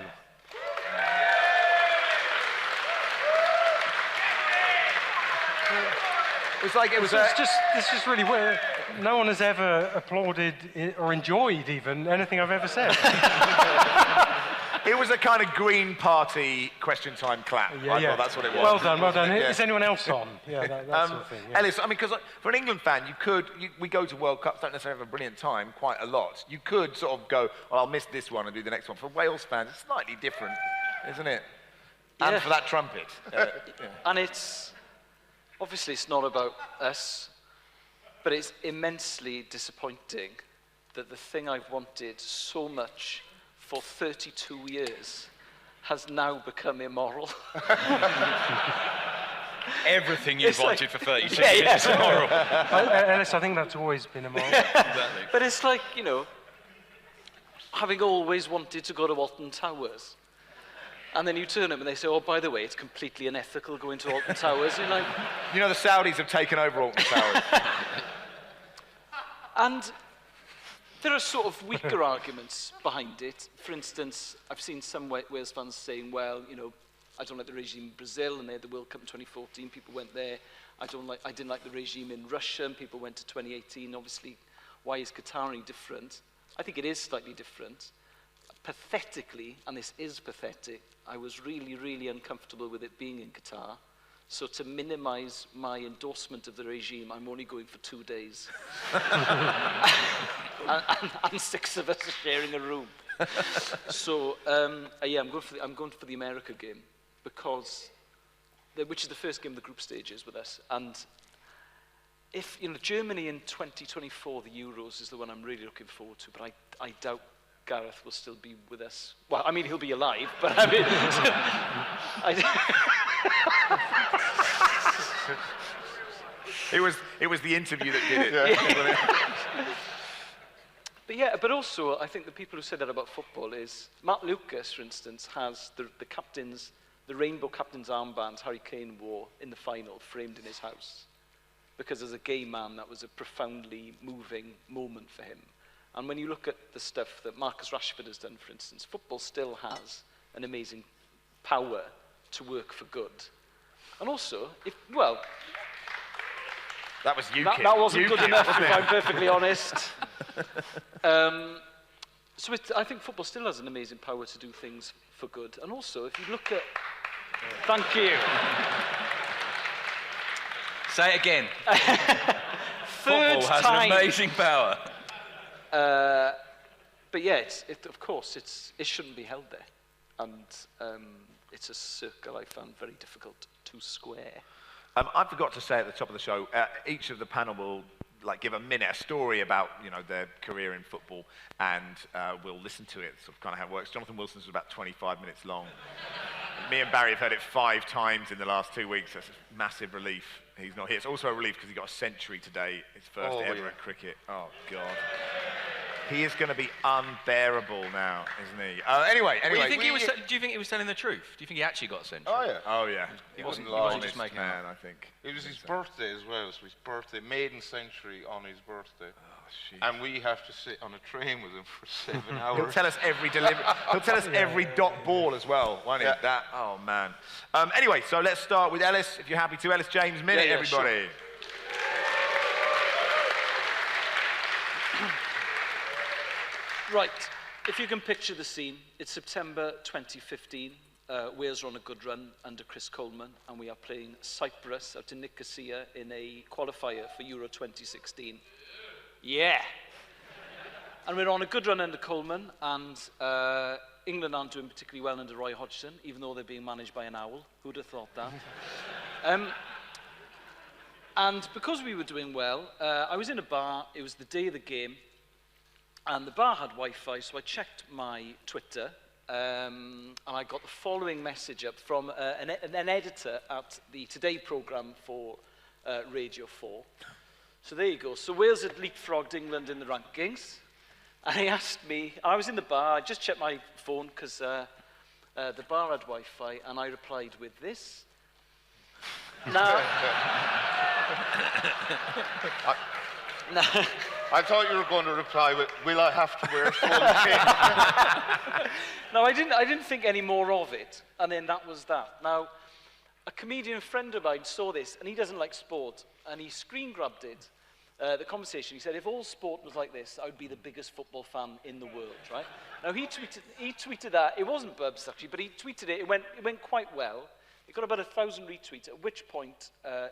A: It's like it was
G: it's just really weird. No one has ever applauded or enjoyed even anything I've ever said.
A: It was a kind of Green Party question time clap. I thought that's what it was.
G: Well done, well done.
A: Yeah.
G: Is anyone else on? Yeah, that sort of thing. Yeah.
A: Ellis, I mean, because for an England fan, we go to World Cups, don't necessarily have a brilliant time, quite a lot. You could sort of go, well, I'll miss this one and do the next one. For Wales fans, it's slightly different, isn't it?
F: Yeah.
A: And for that trumpet.
F: And obviously it's not about us, but it's immensely disappointing that the thing I've wanted so much for 32 years has now become immoral.
I: Everything you've wanted for 32 years is immoral.
G: Ellis, I think that's always been immoral.
I: Exactly.
F: But it's like, having always wanted to go to Alton Towers. And then you turn up and they say, oh, by the way, it's completely unethical going to Alton Towers. You're like...
A: You know, the Saudis have taken over Alton Towers.
F: And there are sort of weaker arguments behind it. For instance, I've seen some Wales fans saying, well, I don't like the regime in Brazil, and they had the World Cup in 2014, people went there. I didn't like the regime in Russia, and people went to 2018. Obviously, why is Qatar any different? I think it is slightly different. Pathetically, and this is pathetic, I was really, really uncomfortable with it being in Qatar. So to minimize my endorsement of the regime, I'm only going for 2 days. and 6 of us are sharing a room. So, I'm going for the America game, because, which is the first game of the group stages with us. And if, Germany in 2024, the Euros, is the one I'm really looking forward to, but I doubt Gareth will still be with us. Well, I mean, he'll be alive, but I mean...
A: It was the interview that did it.
F: But also, I think the people who said that about football is... Matt Lucas, for instance, has the rainbow captain's armband Harry Kane wore in the final framed in his house. Because as a gay man, that was a profoundly moving moment for him. And when you look at the stuff that Marcus Rashford has done, for instance, football still has an amazing power to work for good. And also,
A: that was you,
F: That wasn't good enough, if I'm perfectly honest. I think football still has an amazing power to do things for good. And also, if you look at... Thank you.
I: Say it again.
F: Third
I: Football has
F: time.
I: an amazing power.
F: But yeah, of course, it shouldn't be held there. And it's a circle I found very difficult to square.
A: I forgot to say at the top of the show, each of the panel will like give a story about their career in football, and we'll listen to it. Sort of kind of how it works. Jonathan Wilson's was about 25 minutes long. Me and Barry have heard it 5 times in the last 2 weeks. That's a massive relief he's not here. It's also a relief because he got a century today, his first ever at cricket. Oh, God. He is going to be unbearable now, isn't he? Anyway.
I: Do you think he was telling the truth? Do you think he actually got a century?
D: Oh, yeah.
A: He
D: wasn't
A: lying.
D: lying.
A: Just making man, I think.
D: It was his birthday as well, so his birthday, maiden century on his birthday.
A: Oh, shit.
D: And we have to sit on a train with him for 7 hours.
A: He'll tell us every delivery. He'll tell us every dot ball as well, won't he?
D: Yeah.
A: Oh, man. Anyway, so let's start with Elis, if you're happy to. Elis James Minute, everybody.
F: Sure. Right, if you can picture the scene, it's September 2015. Wales are on a good run under Chris Coleman, and we are playing Cyprus out in Nicosia in a qualifier for Euro 2016. Yeah! And we're on a good run under Coleman, and England aren't doing particularly well under Roy Hodgson, even though they're being managed by an owl. Who'd have thought that? And because we were doing well, I was in a bar, it was the day of the game, and the bar had Wi-Fi, so I checked my Twitter, and I got the following message up from an editor at the Today programme for Radio 4. So there you go. So Wales had leapfrogged England in the rankings, and he asked me, I was in the bar, I just checked my phone because the bar had Wi-Fi, and I replied with this. Now...
D: I thought you were going to reply with, will I have to wear full kit?
F: No, I didn't think any more of it, and then that was that. Now, a comedian friend of mine saw this, and he doesn't like sport, and he screen grabbed it, the conversation. He said, if all sport was like this, I would be the biggest football fan in the world, right? Now, he tweeted that. It wasn't Bubs, actually, but he tweeted it. It went quite well. It got about 1,000 retweets, at which point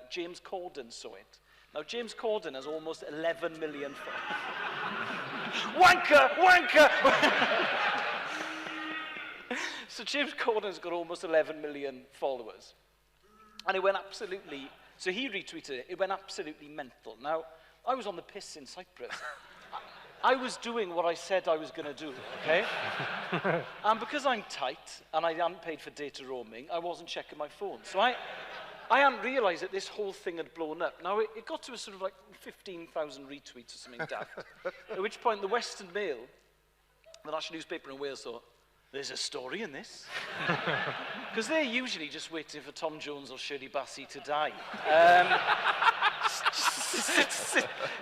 F: James Corden saw it. Now, James Corden has almost 11 million followers. Wanker! So James Corden's got almost 11 million followers. And it went absolutely... So he retweeted it. It went absolutely mental. Now, I was on the piss in Cyprus. I was doing what I said I was going to do, okay? And because I'm tight, and I hadn't paid for data roaming, I wasn't checking my phone. So I hadn't realised that this whole thing had blown up. Now, it got to a sort of like 15,000 retweets or something daft. At which point, the Western Mail, the national newspaper in Wales, thought, there's a story in this. Because they're usually just waiting for Tom Jones or Shirley Bassey to die.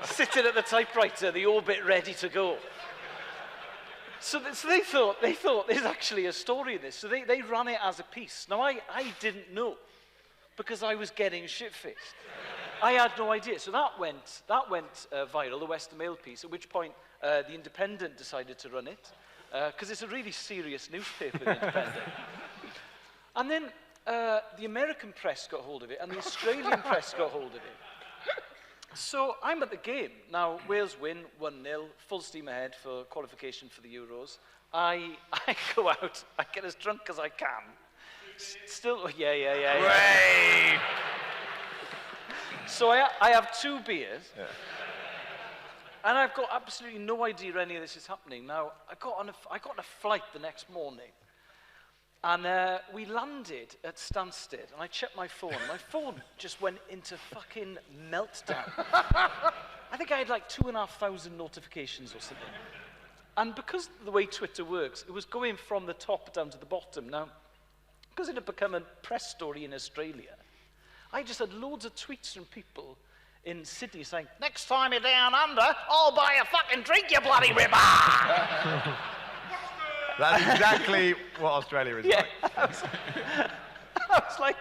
F: Sitting at the typewriter, the orbit ready to go. So they thought there's actually a story in this. So they ran it as a piece. Now, I didn't know, because I was getting shit-faced. I had no idea. So that went viral, the Western Mail piece, at which point the Independent decided to run it, because it's a really serious newspaper, the Independent. And then the American press got hold of it, and the Australian press got hold of it. So I'm at the game. Now, Wales win 1-0, full steam ahead for qualification for the Euros. I go out, I get as drunk as I can. Still, yeah.
A: Way!
F: So I have 2 beers, and I've got absolutely no idea any of this is happening. Now, I got on a flight the next morning, and we landed at Stansted, and I checked my phone. My phone just went into fucking meltdown. I think I had like 2,500 notifications or something. And because of the way Twitter works, it was going from the top down to the bottom. Now, because it had become a press story in Australia, I just had loads of tweets from people in Sydney saying, next time you're down under, I'll buy a fucking drink, you bloody ripper!
A: That's exactly what Australia is like.
F: I was like,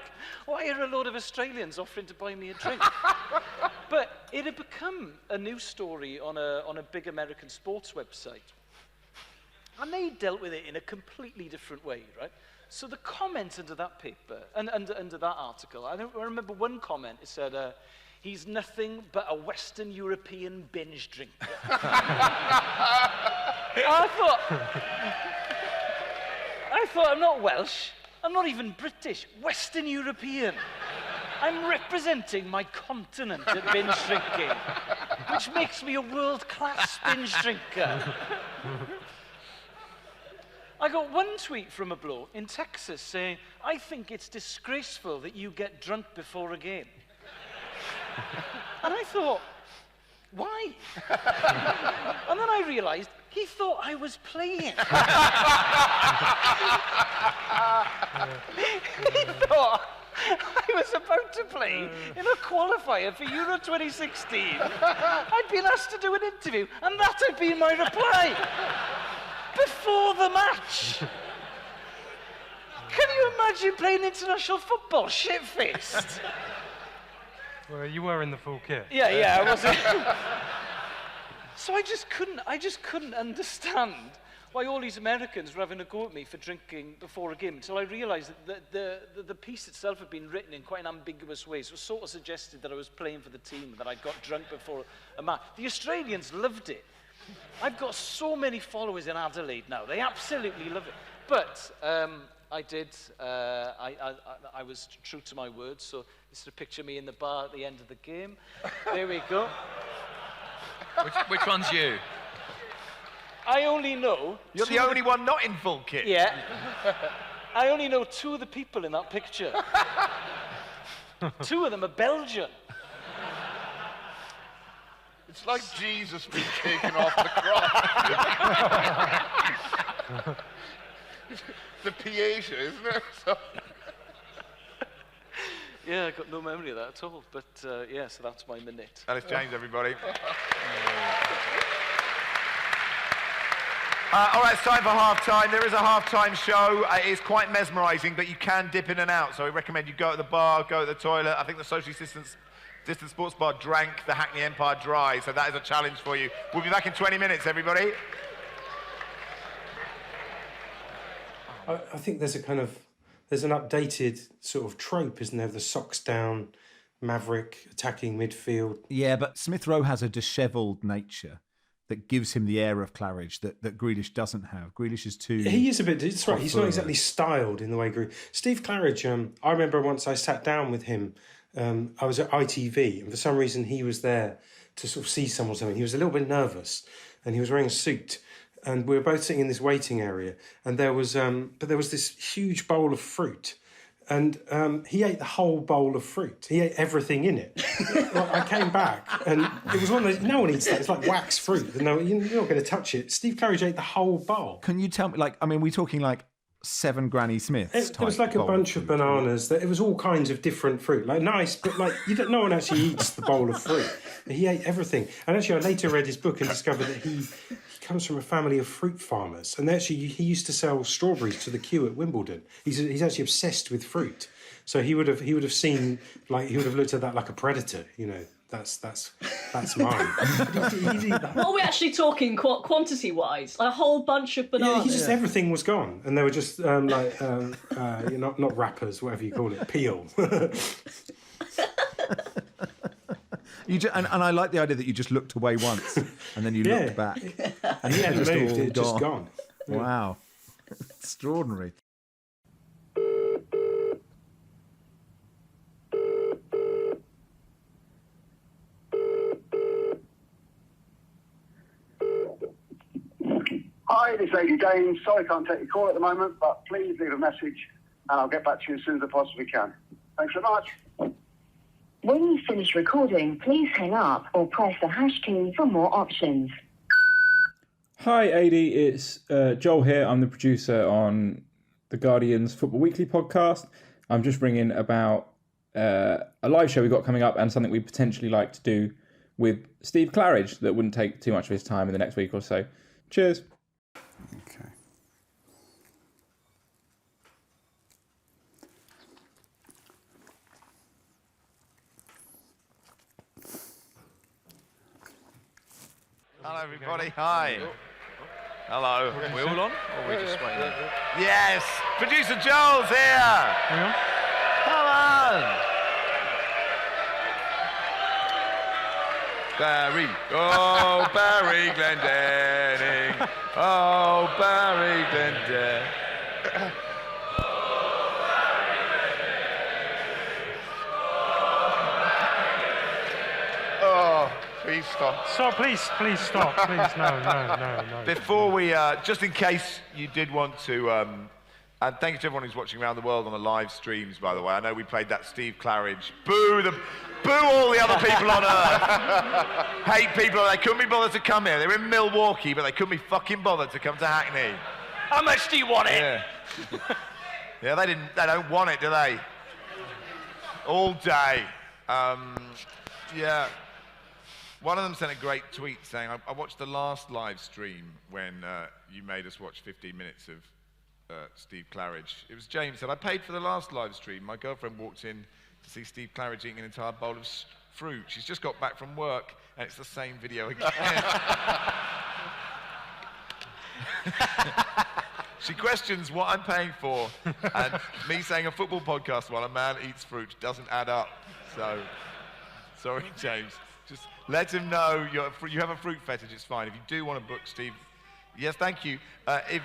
F: why are a load of Australians offering to buy me a drink? But it had become a news story on a big American sports website. And they dealt with it in a completely different way, right? So the comments under that paper, and under that article, I remember one comment, it said, he's nothing but a Western European binge drinker. I thought, I'm not Welsh, I'm not even British, Western European. I'm representing my continent at binge drinking. which makes me a world-class binge drinker. I got one tweet from a bloke in Texas saying, I think it's disgraceful that you get drunk before a game. And I thought, why? And then I realised he thought I was playing. He thought I was about to play in a qualifier for Euro 2016. I'd been asked to do an interview, and that had been my reply. Before the match. Can you imagine playing international football shit-faced?
G: Well, you were in the full kit.
F: Yeah, I wasn't. So I just couldn't understand why all these Americans were having a go at me for drinking before a game until I realised that the piece itself had been written in quite an ambiguous way. So it sort of suggested that I was playing for the team, that I got drunk before a match. The Australians loved it. I've got so many followers in Adelaide now. They absolutely love it. But I did. I was true to my word. So this is a picture of me in the bar at the end of the game. There we go.
C: Which one's you?
F: I only know...
A: You're the only one not in full kit.
F: Yeah. I only know 2 of the people in that picture. 2 of them are Belgian.
D: It's like Jesus being taken off the cross. The Pieta, isn't it? So.
F: Yeah, I got no memory of that at all. But yeah, so that's my minute.
A: Elis James, everybody. All right, it's time for half-time. There is a half-time show. It is quite mesmerising, but you can dip in and out. So I recommend you go to the bar, go to the toilet. I think the socially distanced sports bar drank the Hackney Empire dry, so that is a challenge for you. We'll be back in 20 minutes, everybody.
G: I think there's an updated sort of trope, isn't there? The socks down, maverick attacking midfield.
K: Yeah, but Smith Rowe has a dishevelled nature that gives him the air of Claridge that Grealish doesn't have. Grealish is too...
G: He is a bit... That's right, he's not exactly styled in the way Grealish... Steve Claridge, I remember once I sat down with him, I was at ITV, and for some reason he was there to sort of see someone or something. He was a little bit nervous, and he was wearing a suit, and we were both sitting in this waiting area, and there was this huge bowl of fruit, and he ate the whole bowl of fruit. He ate everything in it. I came back, and it was one of those... No one eats that. It's like wax fruit. No, you're not going to touch it. Steve Claridge ate the whole bowl.
K: Can you tell me, we're talking like 7 Granny Smiths.
G: It was like a bunch of bananas. It was all kinds of different fruit, like nice, but like no one actually eats the bowl of fruit. He ate everything. And actually, I later read his book and discovered that he comes from a family of fruit farmers, and actually he used to sell strawberries to the queue at Wimbledon. He's actually obsessed with fruit, so he would have seen, like, he would have looked at that like a predator. You know, that's mine.
J: What are we actually talking quantity-wise? A whole bunch of bananas?
G: Yeah, everything was gone, and they were just not wrappers, whatever you call it, peel.
K: And I like the idea that you just looked away once and then you looked back. And
G: he hadn't moved, it had just gone.
K: Wow. Extraordinary.
L: Hi, this is Elis James. Sorry I can't take your call at the moment, but please leave a message and I'll get back to you as soon as I possibly can. Thanks so much.
M: When you finish recording, please hang up or press the hash key for more options.
N: Hi, AD. It's Joel here. I'm the producer on the Guardian's Football Weekly podcast. I'm just ringing about a live show we've got coming up and something we'd potentially like to do with Steve Claridge that wouldn't take too much of his time in the next week or so. Cheers.
O: Okay.
A: Hello, everybody. Hi. Hello.
C: Are we all on? Or are we just waiting?
A: Yes. Producer Joel's here. Come on. Barry. Oh, Barry Glendenning. Oh, Barry Glendenning.
D: Oh, 3 Please stop.
G: Stop, please stop. Please, no.
A: Before we, just in case you did want to, and thank you to everyone who's watching around the world on the live streams, by the way. I know we played that Steve Claridge. Boo all the other people on Earth. Hate people, they couldn't be bothered to come here. They were in Milwaukee, but they couldn't be fucking bothered to come to Hackney.
F: How much do you want it?
A: Yeah. Yeah, they don't want it, do they? All day. Yeah. One of them sent a great tweet saying, I watched the last live stream when you made us watch 15 minutes of Steve Claridge. It was James said, I paid for the last live stream. My girlfriend walked in to see Steve Claridge eating an entire bowl of fruit. She's just got back from work, and it's the same video again. She questions what I'm paying for, and me saying a football podcast while a man eats fruit doesn't add up. So, sorry, James. Just let him know you have a fruit fetish. It's fine. If you do want to book Steve, yes, thank you. I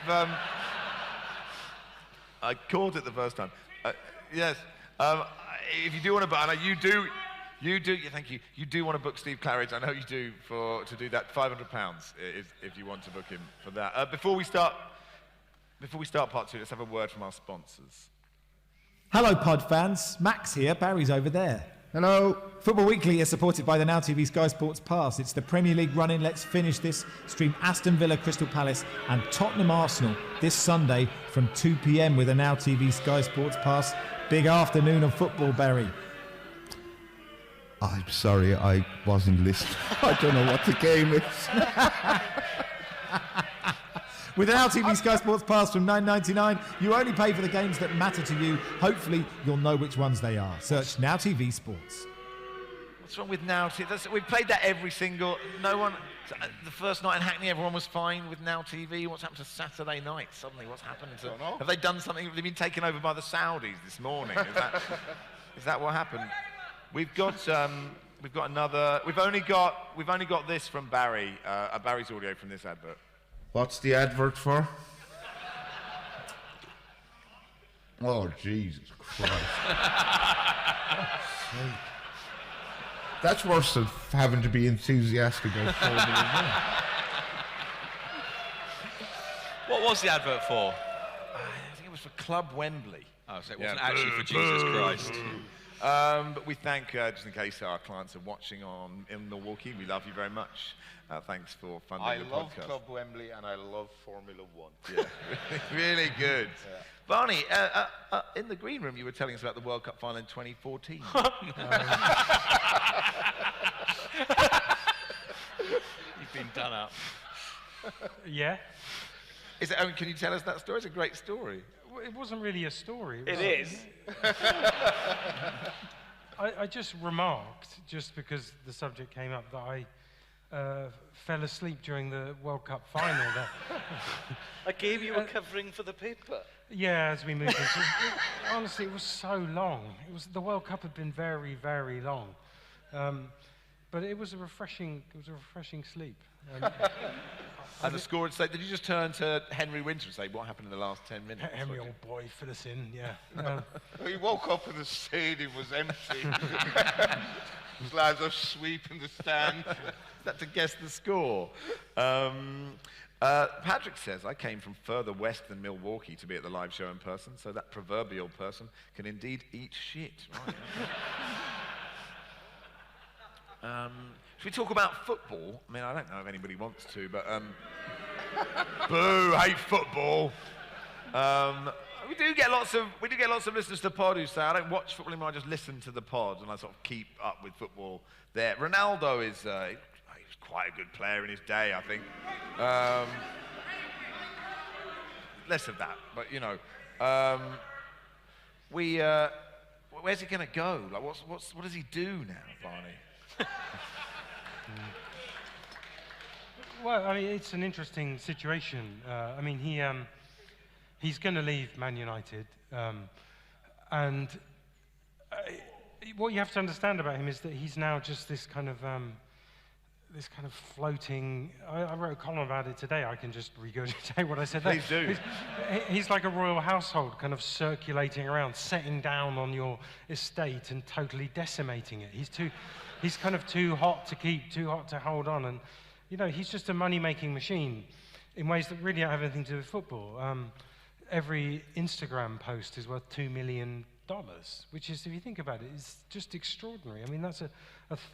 A: caught it the first time. Yes. If you do want to book, I know you do. Yeah, thank you. You do want to book Steve Claridge. I know you do to do that. £500 if you want to book him for that. Before we start part two, let's have a word from our sponsors.
K: Hello, Pod fans. Max here. Barry's over there. Hello. Football Weekly is supported by the Now TV Sky Sports Pass. It's the Premier League run-in. Let's finish this. Stream Aston Villa, Crystal Palace and Tottenham Arsenal this Sunday from 2 p.m. with a Now TV Sky Sports Pass. Big afternoon of football, Barry.
O: I'm sorry, I wasn't listening. I don't know what the game is.
K: With an Now TV Sky Sports Pass from $9.99, you only pay for the games that matter to you. Hopefully, you'll know which ones they are. Search Now TV Sports.
A: What's wrong with Now TV? We've played that every single... No one... The first night in Hackney, everyone was fine with Now TV. What's happened to Saturday night? Suddenly, what's happened to... Have they done something? Have they been taken over by the Saudis this morning? Is that what happened? We've got another... We've only got this from Barry. Barry's audio from this advert.
O: What's the advert for? Oh, Jesus Christ. That's worse than having to be enthusiastic about football.
C: What was the advert for?
A: I think it was for Club Wembley.
C: Oh, so it wasn't actually for Jesus Christ.
A: But we thank, just in case our clients are watching in Milwaukee, we love you very much. Thanks for funding the podcast.
D: I love Club Wembley and I love Formula One.
A: Yeah, really good. Yeah. Barney, in the green room, you were telling us about the World Cup final in 2014.
C: You've been done up.
G: Yeah.
A: Can you tell us that story? It's a great story.
G: Well, it wasn't really a story.
F: It is.
G: I just remarked, just because the subject came up, that I fell asleep during the World Cup final there.
F: I gave you a covering for the paper.
G: Yeah, as we moved into honestly, it was so long. The World Cup had been very, very long. But it was a refreshing sleep.
A: And the score would say, did you just turn to Henry Winter and say, what happened in the last 10 minutes?
G: Henry, old boy, fill us in, yeah.
D: He woke up and the stadium was empty. Those lads are sweeping the stand.
A: That to guess the score. Patrick says, I came from further west than Milwaukee to be at the live show in person, so that proverbial person can indeed eat shit. Right. Should we talk about football? I mean, I don't know if anybody wants to, but boo, hate football. We do get lots of listeners to the pod who say, I don't watch football anymore, I just listen to the pod, and I sort of keep up with football there. Ronaldo is he was quite a good player in his day, I think. Less of that, but you know, where's he going to go? Like, what does he do now, Barney?
G: Well, I mean, it's an interesting situation. I mean, he's going to leave Man United, and what you have to understand about him is that he's now just this kind of this kind of floating. I wrote a column about it today. I can just regurgitate what I said there.
A: Please do.
G: He's like a royal household, kind of circulating around, setting down on your estate and totally decimating it. He's kind of too hot to keep, too hot to hold on, and he's just a money-making machine in ways that really don't have anything to do with football. Every Instagram post is worth $2 million, which is, if you think about it, is just extraordinary. I mean, that's a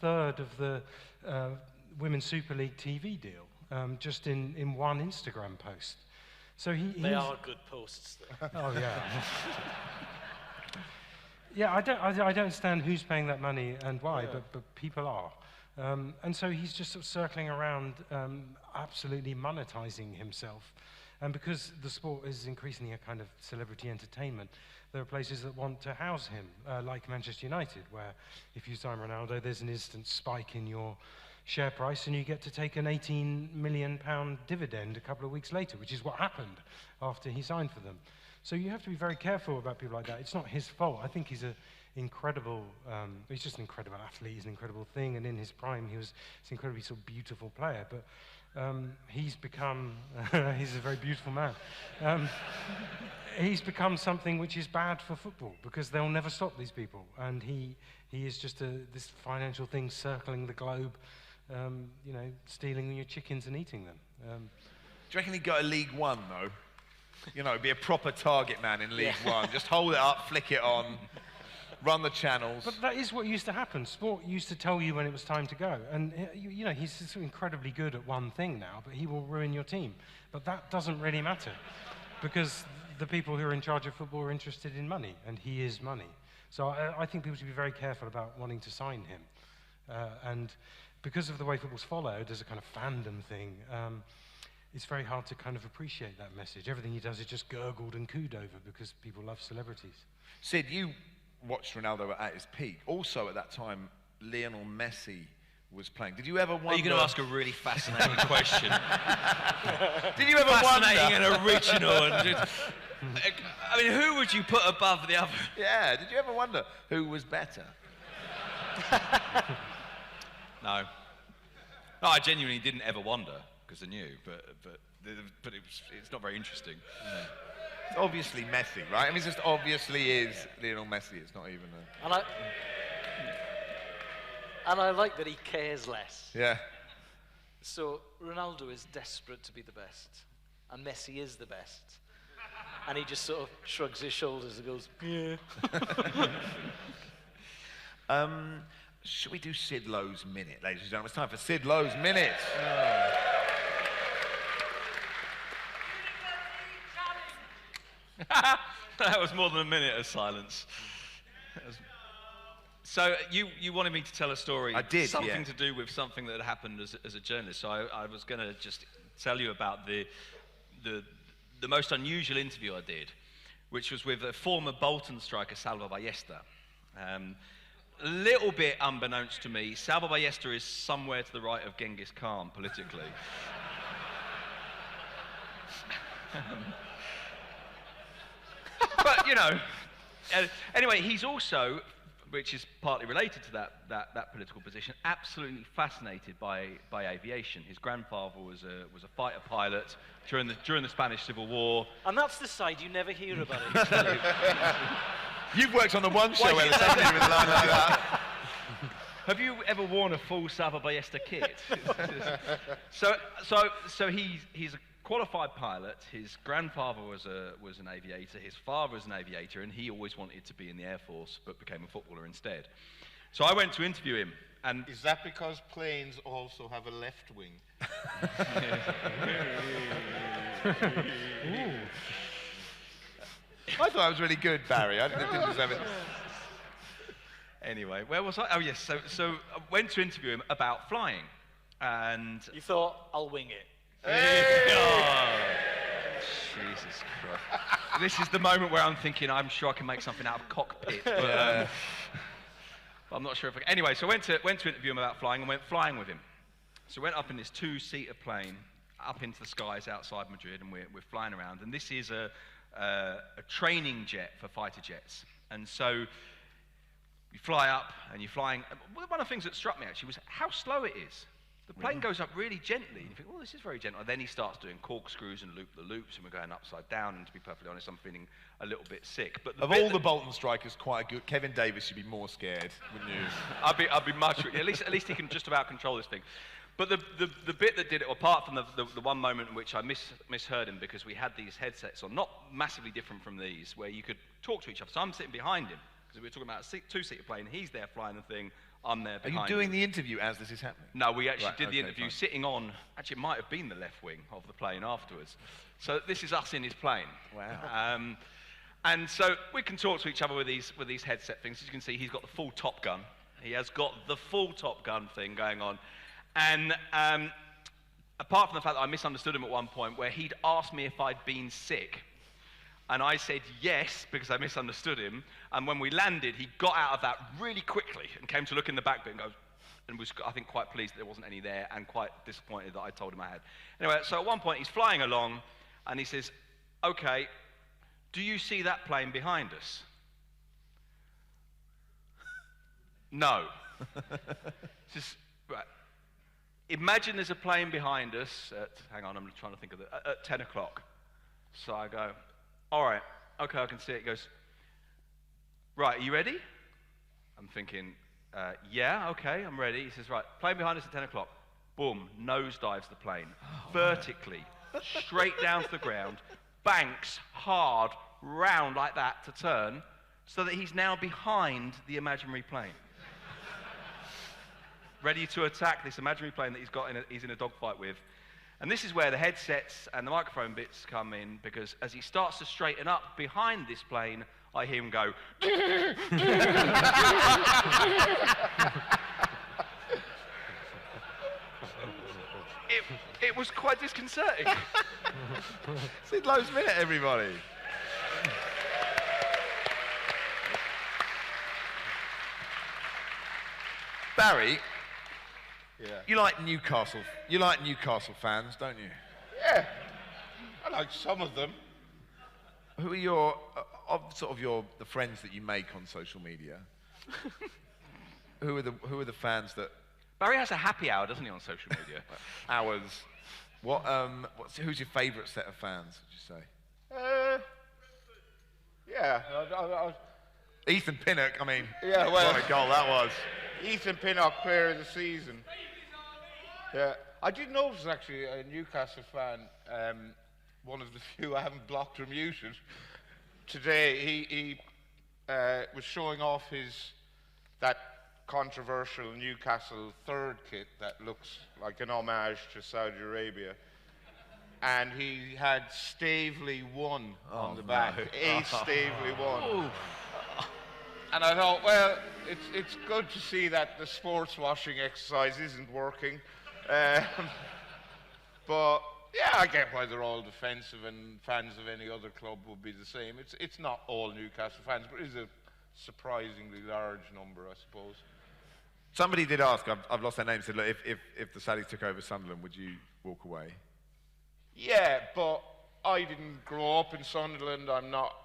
G: third of the Women's Super League TV deal, just in one Instagram post. So
F: they are good posts, though.
G: Oh, yeah. Yeah, I don't understand who's paying that money and why, but people are. And so he's just sort of circling around, absolutely monetizing himself. And because the sport is increasingly a kind of celebrity entertainment, there are places that want to house him, like Manchester United, where if you sign Ronaldo, there's an instant spike in your share price and you get to take an £18 million dividend a couple of weeks later, which is what happened after he signed for them. So you have to be very careful about people like that. It's not his fault. I think he's he's just an incredible athlete, he's an incredible thing, and in his prime he was this incredibly sort of beautiful player, but he's become, he's a very beautiful man. He's become something which is bad for football because they'll never stop these people, and he is just this financial thing circling the globe, stealing your chickens and eating them.
A: Do you reckon he'd go to League One, though? Be a proper target man in League One. Just hold it up, flick it on, run the channels.
G: But that is what used to happen. Sport used to tell you when it was time to go. And, he's so incredibly good at one thing now, but he will ruin your team. But that doesn't really matter because the people who are in charge of football are interested in money, and he is money. So I think people should be very careful about wanting to sign him. And because of the way football's followed as a kind of fandom thing, it's very hard to kind of appreciate that message. Everything he does is just gurgled and cooed over because people love celebrities.
A: Sid, you watched Ronaldo at his peak. Also at that time, Lionel Messi was playing. Did you ever wonder...
I: Are you going to ask a really fascinating question?
A: Did you ever
I: fascinating and original. And I mean, who would you put above the other?
A: Yeah, did you ever wonder who was better?
I: No, I genuinely didn't ever wonder. Because I knew, but it's not very interesting.
A: No. It's obviously Messi, right? I mean, it just obviously is Lionel Messi. It's not even a...
F: And I like that he cares less.
A: Yeah.
F: So Ronaldo is desperate to be the best, and Messi is the best. And he just sort of shrugs his shoulders and goes, yeah.
A: Should we do Sid Lowe's Minute, ladies and gentlemen? It's time for Sid Lowe's Minute.
I: That was more than a minute of silence. So you wanted me to tell a story.
A: I did,
I: something to do with something that happened as a journalist. So I was going to just tell you about the most unusual interview I did, which was with a former Bolton striker, Salva Ballesta. A little bit unbeknownst to me, Salva Ballesta is somewhere to the right of Genghis Khan politically. But, anyway, he's also, which is partly related to that political position, absolutely fascinated by aviation. His grandfather was a fighter pilot during the Spanish Civil War.
F: And that's the side you never hear about it.
A: You've worked on the one show where there's something with a line like that.
I: Have you ever worn a full Salva Ballesta kit? So he's a qualified pilot. His grandfather was an aviator. His father was an aviator, and he always wanted to be in the Air Force, but became a footballer instead. So I went to interview him. And
D: is that because planes also have a left wing?
A: I thought I was really good, Barry. I didn't deserve it.
I: Anyway, where was I? Oh, yes. So I went to interview him about flying. And
F: you thought, I'll wing it.
I: Hey! Oh, Jesus Christ. This is the moment where I'm thinking, I'm sure I can make something out of cockpit. But I'm not sure if I can. Anyway, so I went to interview him about flying and went flying with him. So I went up in this two-seater plane up into the skies outside Madrid, and we're flying around. And this is a training jet for fighter jets. And so you fly up and you're flying. One of the things that struck me actually was how slow it is.
C: The plane goes up really gently, and you think, well, this is very gentle. And then he starts doing corkscrews and loop-the-loops, and we're going upside down, and to be perfectly honest, I'm feeling a little bit sick. But
A: of all the Bolton strikers, quite a good. Kevin Davis should be more scared, wouldn't you?
C: I'd be much. At least he can just about control this thing. But the bit that did it, apart from the one moment in which I misheard him because we had these headsets on, not massively different from these, where you could talk to each other. So I'm sitting behind him, because we were talking about a two-seater plane. He's there flying the thing. I'm there behind him.
A: Are you doing the interview as this is happening?
C: No, we actually did the interview sitting on, actually it might have been the left wing of the plane afterwards. So this is us in his plane.
A: Wow.
C: And so we can talk to each other with these headset things. As you can see, he's got the full Top Gun. He has got the full Top Gun thing going on. And apart from the fact that I misunderstood him at one point, where he'd asked me if I'd been sick, and I said yes, because I misunderstood him. And when we landed, he got out of that really quickly and came to look in the back bit and was, I think, quite pleased that there wasn't any there and quite disappointed that I told him I had. Anyway, so at one point, he's flying along, and he says, okay, do you see that plane behind us? No. He says, right. Imagine there's a plane behind us at, hang on, I'm trying to think of it, at 10 o'clock. So I go, all right, okay, I can see it. He goes, right, are you ready? I'm thinking, yeah, okay, I'm ready. He says, right, plane behind us at 10 o'clock. Boom, nosedives the plane, vertically, straight down to the ground, banks hard, round like that to turn, so that he's now behind the imaginary plane. Ready to attack this imaginary plane that he's in a dogfight with. And this is where the headsets and the microphone bits come in, because as he starts to straighten up behind this plane, I hear him go. It was quite disconcerting.
A: Sid Lowe's Minute, everybody. Barry.
D: Yeah.
A: You like Newcastle fans, don't you?
D: Yeah, I like some of them.
A: Who are your the friends that you make on social media? Who are the fans that?
C: Barry has a happy hour, doesn't he, on social media?
A: Hours. Who's your favourite set of fans? Would you say?
D: Yeah.
A: Ethan Pinnock. I mean,
D: yeah, well,
A: what a goal that was.
D: Ethan Pinnock, player of the season. Yeah, I did notice actually a Newcastle fan, one of the few I haven't blocked or muted. Today he was showing off that controversial Newcastle third kit that looks like an homage to Saudi Arabia, and he had Stavely 1 on the back. No. A Stavely 1. And I thought, well, it's good to see that the sports washing exercise isn't working. But yeah, I get why they're all defensive, and fans of any other club would be the same. It's not all Newcastle fans, but it is a surprisingly large number, I suppose.
A: Somebody did ask, I've lost their name, said, look, if the Saudis took over Sunderland, would you walk away?
D: Yeah, but I didn't grow up in Sunderland. I'm not,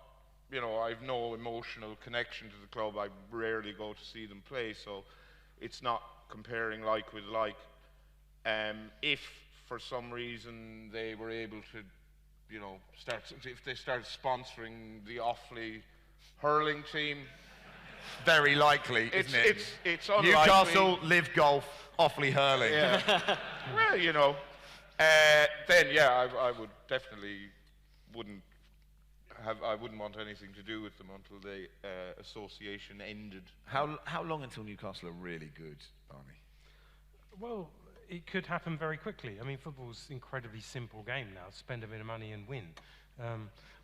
D: I've no emotional connection to the club. I rarely go to see them play, so it's not comparing like with like. If for some reason they were able to, if they started sponsoring the Offaly hurling team,
A: very likely, isn't it?
D: It's unlikely.
A: Newcastle, Live Golf, Offaly hurling.
D: Yeah. Well, then yeah, I would definitely wouldn't want anything to do with them until the association ended.
A: How long until Newcastle are really good, Barney?
G: Well, it could happen very quickly. I mean, football's an incredibly simple game now. Spend a bit of money and win.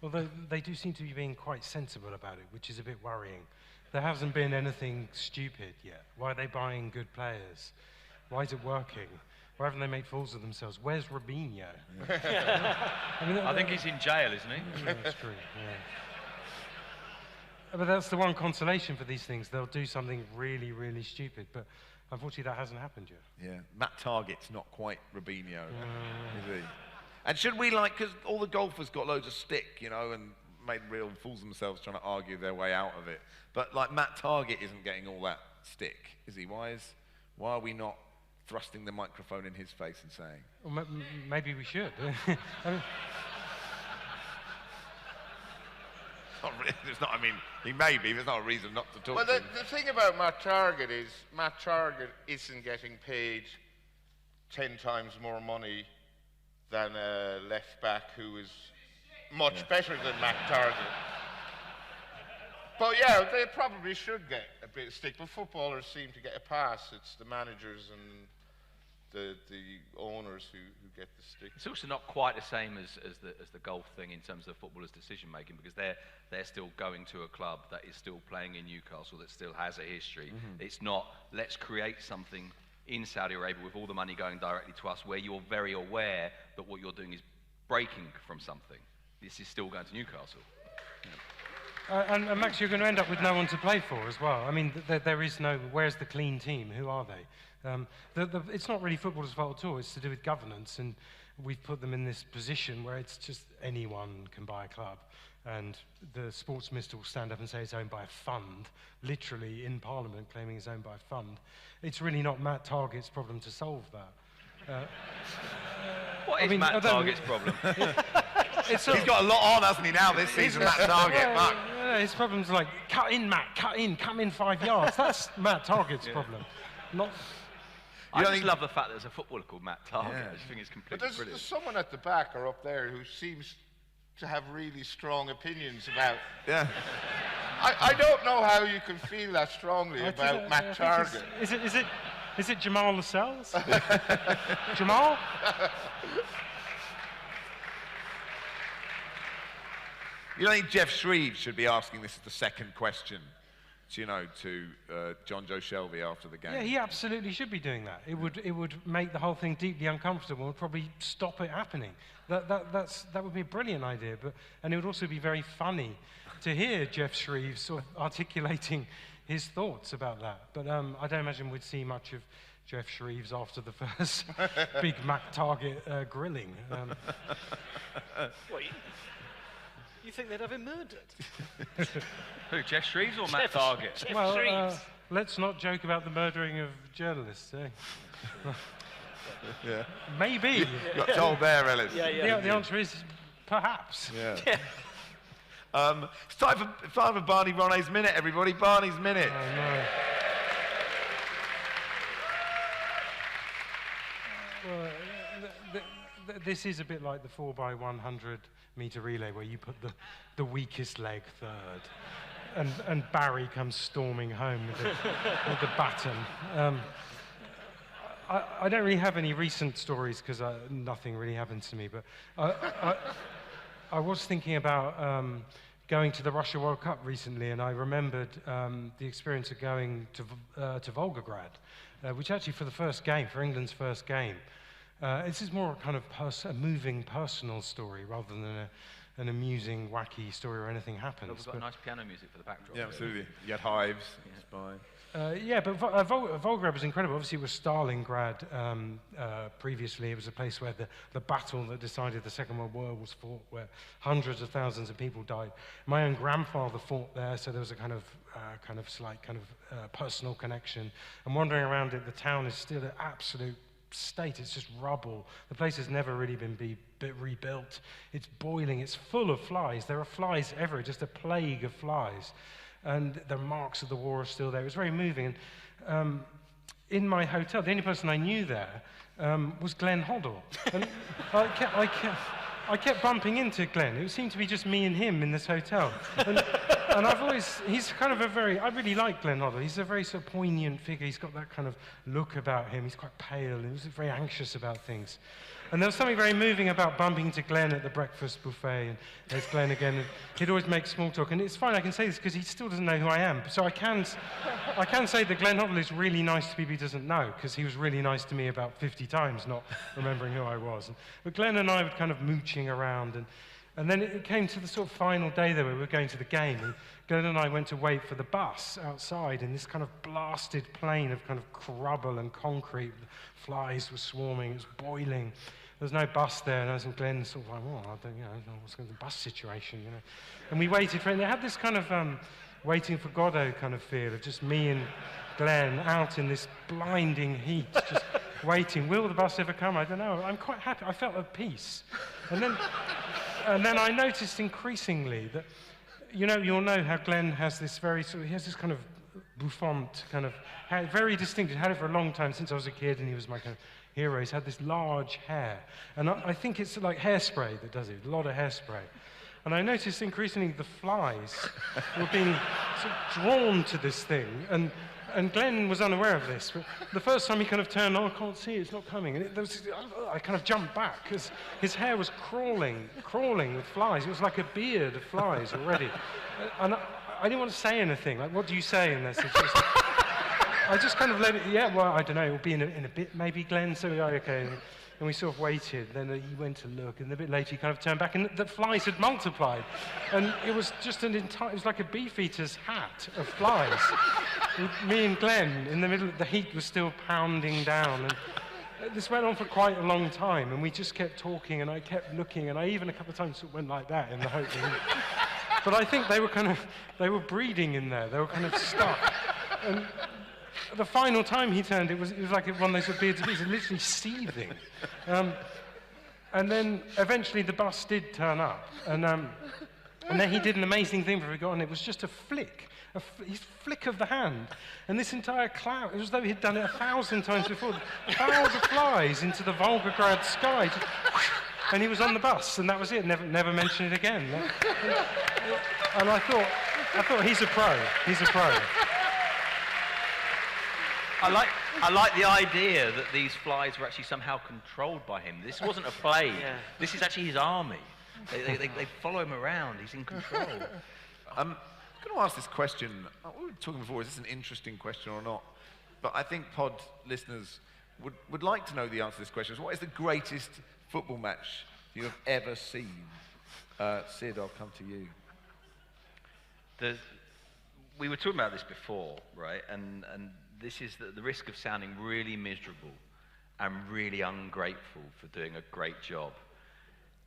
G: Although they do seem to be being quite sensible about it, which is a bit worrying. There hasn't been anything stupid yet. Why are they buying good players? Why is it working? Why haven't they made fools of themselves? Where's Robinho?
C: I think he's in jail, isn't he?
G: Yeah, that's true, yeah. But that's the one consolation for these things. They'll do something really, really stupid. But unfortunately, that hasn't happened yet.
A: Yeah, Matt Targett's not quite Robinho, is he? And should we because all the golfers got loads of stick, and made real fools of themselves trying to argue their way out of it. But Matt Targett isn't getting all that stick, is he? Why are we not thrusting the microphone in his face and saying?
G: Well, maybe we should.
A: It's not, I mean, he may be, there's not a reason not to talk
D: Well,
A: to him.
D: the thing about Matt Targett is Matt Targett isn't getting paid 10 times more money than a left back who is much better than Matt Targett. But yeah, they probably should get a bit of stick, but footballers seem to get a pass. It's the managers and the owners who get the stick.
I: It's also not quite the same as the golf thing in terms of footballers' decision making, because they're still going to a club that is still playing in Newcastle, that still has a history. It's not, let's create something in Saudi Arabia with all the money going directly to us, where you're very aware that what you're doing is breaking from something. This is still going to Newcastle.
G: And Max, you're going to end up with no one to play for as well. I mean, there is no, where's the clean team? Who are they? It's not really footballers' fault at all. It's to do with governance, and we've put them in this position where it's just anyone can buy a club. And the sports minister will stand up and say it's owned by a fund, literally in Parliament claiming it's owned by a fund. It's really not Matt Targett's problem to solve that.
I: What is Matt Targett's problem?
A: He's got a lot on, hasn't he, now this season, Matt Targett, Mark?
G: His problem's like, cut in, Matt, cut in, come in 5 yards. That's Matt Targett's problem. Not...
I: I just love the fact that there's a footballer called Matt Targett. I just think it's completely
D: But
I: brilliant.
D: there's someone at the back or up there who seems to have really strong opinions about...
A: Yeah.
D: I don't know how you can feel that strongly about Matt Targett.
G: Is it Jamal Lascelles? Jamal?
A: You don't think Jeff Shreves should be asking this as the second question, to John Joe Shelby after the game?
G: Yeah, he absolutely should be doing that. It would make the whole thing deeply uncomfortable and probably stop it happening. That would be a brilliant idea, and it would also be very funny to hear Jeff Shreves sort of articulating his thoughts about that. But I don't imagine we'd see much of Jeff Shreves after the first big Matt Targett grilling.
F: What, you think they'd have him murdered?
I: Who, Jeff Shreves or Matt Targett?
G: Well, let's not joke about the murdering of journalists, eh?
A: Yeah.
G: Maybe.
A: You got told there, Elis.
G: Yeah. The answer is perhaps.
A: Yeah. It's time for Barney Ronay's Minute, everybody. Barney's Minute.
G: Oh, no. Well, this is a bit like the 4x100 metre relay, where you put the weakest leg third, and Barry comes storming home with the baton. I don't really have any recent stories because nothing really happened to me, but I was thinking about going to the Russia World Cup recently, and I remembered the experience of going to Volgograd, which actually for the first game, for England's first game, this is more kind of a moving personal story rather than an amusing, wacky story where anything happens.
I: We've got nice piano music for the backdrop.
A: Yeah, absolutely. You had hives. It's fine.
G: But Volgograd was incredible. Obviously, it was Stalingrad previously. It was a place where the battle that decided the Second World War was fought, where hundreds of thousands of people died. My own grandfather fought there, so there was a kind of slight personal connection. And wandering around it, the town is still an absolute state. It's just rubble. The place has never really been rebuilt. It's boiling. It's full of flies. There are flies everywhere, just a plague of flies. And the marks of the war are still there. It was very moving. And in my hotel, the only person I knew there was Glenn Hoddle. And I kept bumping into Glenn. It seemed to be just me and him in this hotel. And he's kind of I really like Glenn Hoddle. He's a very sort of poignant figure. He's got that kind of look about him. He's quite pale and he's very anxious about things. And there was something very moving about bumping into Glenn at the breakfast buffet, and there's Glenn again, and he'd always make small talk. And it's fine, I can say this because he still doesn't know who I am. So I can say that Glenn Hoddle is really nice to people he doesn't know, because he was really nice to me about 50 times, not remembering who I was. But Glenn and I were kind of mooching around, and then it came to the sort of final day there where we were going to the game, and Glenn and I went to wait for the bus outside in this kind of blasted plain of kind of rubble and concrete. The flies were swarming, it was boiling. There was no bus there, and I was in Glenn sort of like, I don't know what's going to be the bus situation, And we waited for it, and they had this kind of waiting for Godot kind of feel of just me and Glenn out in this blinding heat, just waiting. Will the bus ever come? I don't know. I'm quite happy. I felt at peace. And then I noticed increasingly that, you'll know how Glenn has this he has this kind of bouffant kind of, very distinct. He's had it for a long time, since I was a kid, and he was my kind of hero. He's had this large hair. And I think it's like hairspray that does it, a lot of hairspray. And I noticed increasingly the flies were being sort of drawn to this thing. And Glenn was unaware of this. But the first time he kind of turned, I can't see it, it's not coming. And I kind of jumped back, because his hair was crawling with flies. It was like a beard of flies already. And I didn't want to say anything. Like, what do you say in that situation? I just kind of let it, I don't know, it'll be in a bit maybe, Glenn, so okay. And we sort of waited, then he went to look, and a bit later he kind of turned back, and the flies had multiplied. And it was just it was like a beefeater's hat of flies. With me and Glenn, in the middle, the heat was still pounding down. And this went on for quite a long time, and we just kept talking, and I kept looking, and I even a couple of times went like that in the hope that But I think they were breeding in there, they were kind of stuck. And the final time he turned, it was like one of those beards of bees, literally seething. And then eventually the bus did turn up, and then he did an amazing thing before he got on. It was just a flick, his flick of the hand, and this entire cloud, it was as though he'd done it 1,000 times before. Clouds of flies into the Volgograd sky, and he was on the bus, and that was it. Never mention it again. And I thought he's a pro. He's a pro.
I: I like the idea that these flies were actually somehow controlled by him. This wasn't a plague. Yeah. This is actually his army. They follow him around. He's in control.
A: I'm going to ask this question. We were talking before, is this an interesting question or not? But I think pod listeners would like to know the answer to this question. What is the greatest football match you have ever seen? Sid, I'll come to you.
I: We were talking about this before, right? And this is the risk of sounding really miserable and really ungrateful for doing a great job.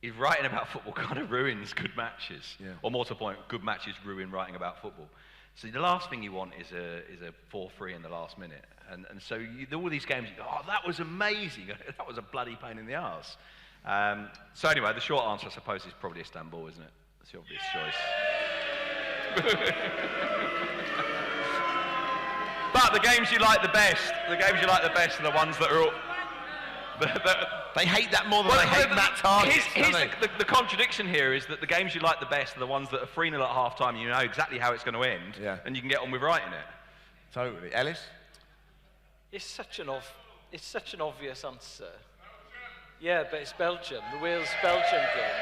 I: Is writing about football kind of ruins good matches. Yeah. Or more to the point, good matches ruin writing about football. So the last thing you want is a 4-3 in the last minute. And so all these games, you go, oh, that was amazing. That was a bloody pain in the arse. So anyway, the short answer, I suppose, is probably Istanbul, isn't it? That's the obvious choice. But the games you like the best are the ones that are all...
A: They hate that more than they hate Matt Target.
I: The contradiction here is that the games you like the best are the ones that are 3-0 at half-time, and you know exactly how it's going to end, and you can get on with writing it.
A: Totally. Elis?
F: It's such an obvious answer. Yeah, but it's Belgium, the Wales-Belgium game.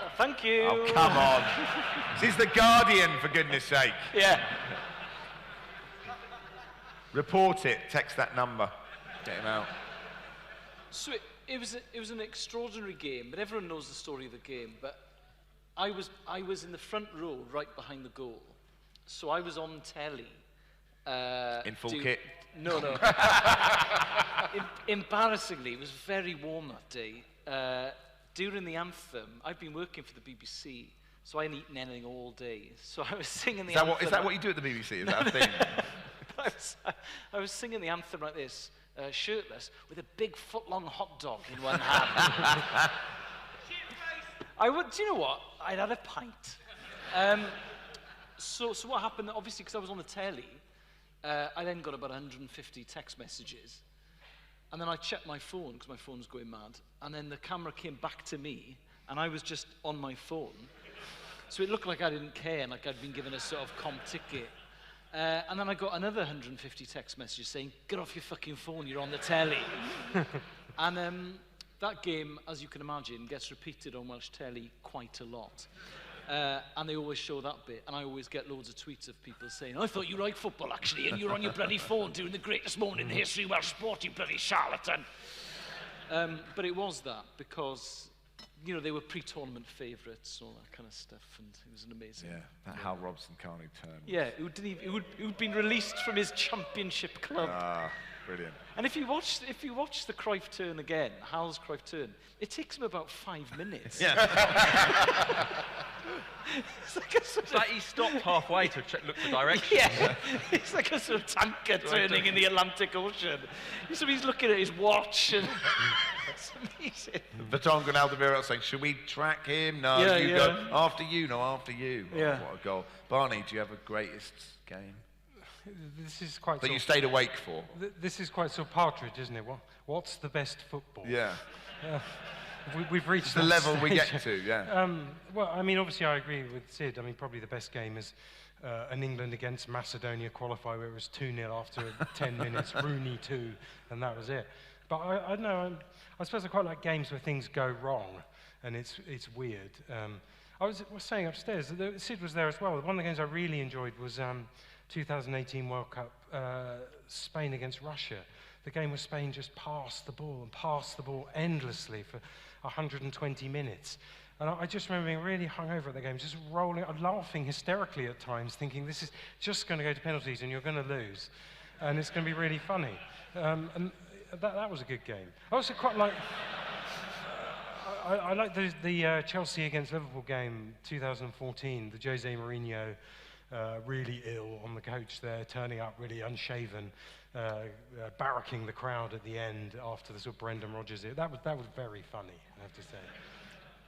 F: Oh, thank you.
A: Oh, come on. This is The Guardian, for goodness sake.
F: Yeah.
A: Report it. Text that number. Get him out.
F: So it was an extraordinary game, but everyone knows the story of the game. But I was in the front row, right behind the goal, so I was on telly.
A: In full kit?
F: No. Embarrassingly, it was very warm that day. During the anthem, I've been working for the BBC, so I hadn't eaten anything all day. So I was singing the anthem.
A: Is that what you do at the BBC? Is that a thing?
F: I was singing the anthem like this, shirtless, with a big foot-long hot dog in one hand. Do you know what? I'd had a pint. So what happened, obviously, because I was on the telly, I then got about 150 text messages. And then I checked my phone, because my phone was going mad. And then the camera came back to me, and I was just on my phone. So it looked like I didn't care, and like I'd been given a sort of comp ticket. And then I got another 150 text messages saying, get off your fucking phone, you're on the telly. And that game, as you can imagine, gets repeated on Welsh telly quite a lot. And they always show that bit, and I always get loads of tweets of people saying, I thought you liked football, actually, and you're on your bloody phone doing the greatest moment in the history of Welsh sport, you bloody charlatan. But it was that, because, you know, they were pre-tournament favourites, all that kind of stuff, and it was an amazing...
A: Yeah, that Hal Robson Carney turn.
F: Yeah, who'd been released from his championship club.
A: Ah, brilliant.
F: And if you watch the Cruyff turn again, Hal's Cruyff turn, it takes him about 5 minutes.
A: Yeah.
C: It's like he stopped halfway to look for directions.
F: Yeah, it's like a sort of tanker turning in the Atlantic Ocean. So he's looking at his watch and it's amazing.
A: Baton going Alderweireld saying, should we track him? No,
F: Yeah,
A: you
F: yeah.
A: go. After you, no, after you. Oh,
F: Yeah.
A: what a goal. Barney, do you have a greatest game
G: This is quite.
A: that
G: sort
A: you
G: of-
A: stayed awake for?
G: This is quite sort of Partridge, isn't it? What's the best football?
A: Yeah.
G: We've reached
A: It's the
G: that
A: level we
G: stage.
A: get to, yeah.
G: Well, I mean, obviously, I agree with Sid. I mean, probably the best game is an England against Macedonia qualifier where it was 2-0 after 10 minutes, Rooney 2, and that was it. But I don't know. I suppose I quite like games where things go wrong, and it's weird. I was saying upstairs that Sid was there as well. One of the games I really enjoyed was 2018 World Cup, Spain against Russia. The game where Spain just passed the ball endlessly for 120 minutes. And I just remember being really hungover at the game, just rolling, laughing hysterically at times, thinking this is just going to go to penalties and you're going to lose. And it's going to be really funny. And that was a good game. I also quite like... I like the Chelsea against Liverpool game, 2014, the Jose Mourinho really ill on the coach there, turning up really unshaven, barracking the crowd at the end after the sort of Brendan Rodgers. That was very funny, I have to say.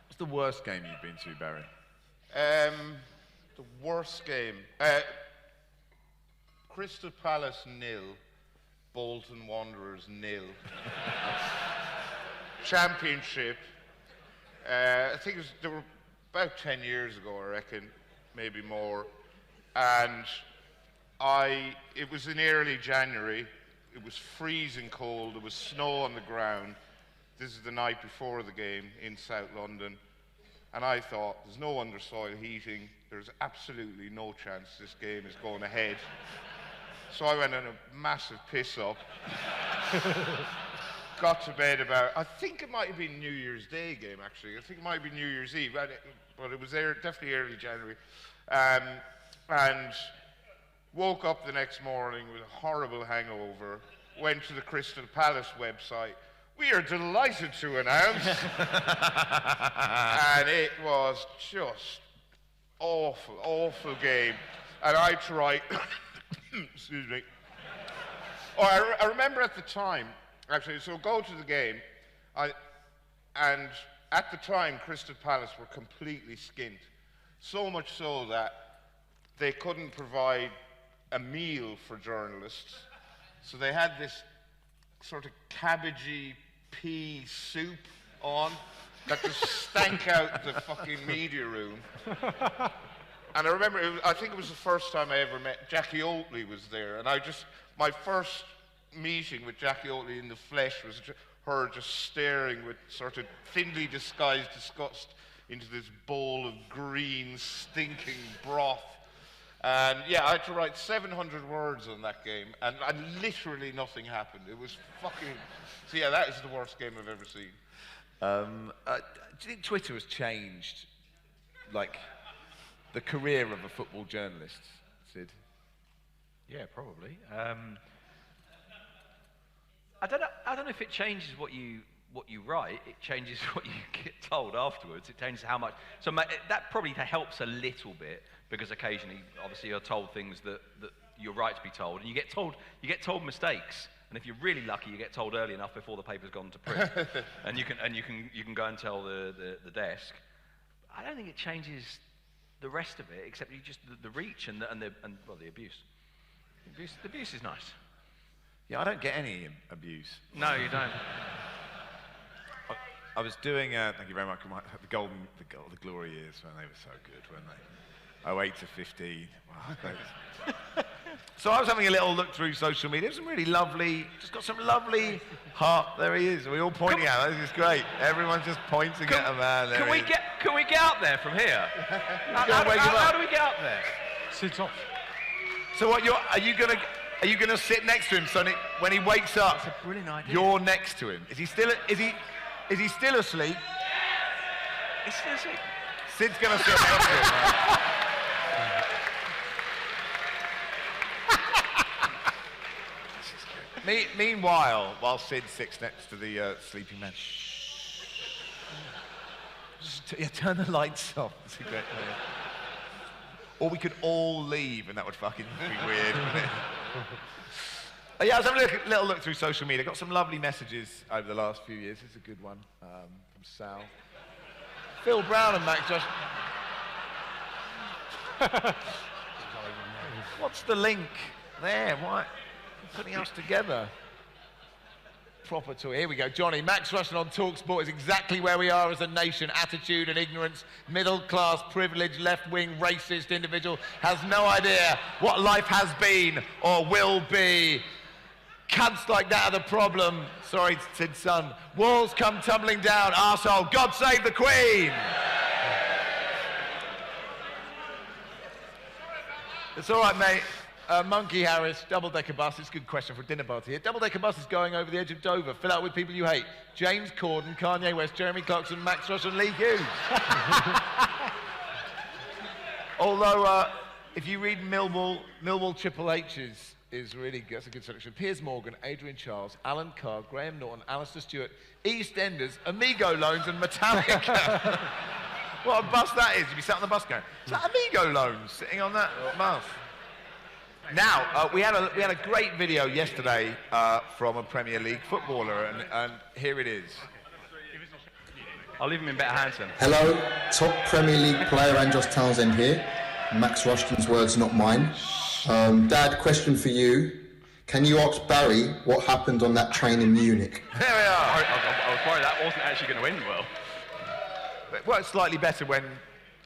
A: What's the worst game you've been to, Barry?
D: The worst game. Crystal Palace 0, Bolton Wanderers 0. Championship. I think they were about 10 years ago, I reckon, maybe more. And it was in early January. It was freezing cold. There was snow on the ground. This is the night before the game in South London. And I thought, there's no undersoil heating. There's absolutely no chance this game is going ahead. So I went on a massive piss-up. Got to bed about, I think it might have been New Year's Day game, actually. I think it might have been New Year's Eve, but it was definitely early January. And woke up the next morning with a horrible hangover, went to the Crystal Palace website. We are delighted to announce. And it was just awful, awful game. And I tried, excuse me. Oh, I remember at the time, actually, so go to the game, and at the time, Crystal Palace were completely skint. So much so that they couldn't provide a meal for journalists. So they had this sort of cabbagey pea soup on that just stank out the fucking media room. And I remember, I think it was the first time I ever met, Jackie Oatley was there, and my first meeting with Jackie Oatley in the flesh was her just staring with sort of thinly disguised disgust into this bowl of green, stinking broth. And yeah, I had to write 700 words on that game, and literally nothing happened. It was fucking... So yeah, that is the worst game I've ever seen.
A: Do you think Twitter has changed, like, the career of a football journalist, Sid?
C: Yeah, probably. I don't know if it changes what you write. It changes what you get told afterwards. It changes how much. So that probably helps a little bit, because occasionally, obviously, you're told things that you're right to be told, and you get told mistakes. And if you're really lucky, you get told early enough before the paper's gone to print, and you can go and tell the desk. I don't think it changes the rest of it, except you just the reach and the abuse. The abuse is nice.
A: Yeah, I don't get any abuse.
C: No, you don't.
A: I was doing, thank you very much, the glory years when they were so good, weren't they? 08 to 15. Wow, so I was having a little look through social media. Some really lovely, just got some lovely heart. There he is. We're all pointing at him. This is great. Everyone's just pointing at him, man.
C: Can we get out there from here? How do we get out there?
G: Sit off.
A: So what? Are you gonna sit next to him so when he wakes up?
C: That's a brilliant idea.
A: You're next to him. Is he still asleep?
C: He's still asleep.
A: Sid's gonna sit next to him. Meanwhile, while Sid sits next to the sleeping man, turn the lights off. That's a great idea. Or we could all leave, and that would fucking be weird, wouldn't it? Yeah, I was having a little look through social media. Got some lovely messages over the last few years. This is a good one from Sal. Phil Brown and Max Josh. What's the link there? Why? Putting us together. Proper to here we go. Johnny, Max Rushton on TalkSport is exactly where we are as a nation. Attitude and ignorance, middle class, privileged, left wing, racist individual has no idea what life has been or will be. Cunts like that are the problem. Sorry, Sid's son. Walls come tumbling down. Arsehole. God save the Queen. It's all right, mate. Monkey Harris, double-decker bus. It's a good question for a dinner party here. Double-decker bus is going over the edge of Dover. Fill out with people you hate. James Corden, Kanye West, Jeremy Clarkson, Max Rush and Lee Hughes. Although, if you read Millwall Triple H's, is really good. That's a good selection. Piers Morgan, Adrian Charles, Alan Carr, Graham Norton, Alistair Stewart, EastEnders, Amigo Loans and Metallica. What a bus that is. You'd be sat on the bus going, is that Amigo Loans sitting on that bus? Now, we had a great video yesterday from a Premier League footballer, and here it is.
C: I'll leave him in better hands then.
P: Hello, top Premier League player Andros Townsend here. Max Rushton's words, not mine. Dad, question for you. Can you ask Barry what happened on that train in Munich?
A: There we are.
C: I was worried that wasn't actually going to end well.
A: It worked slightly better when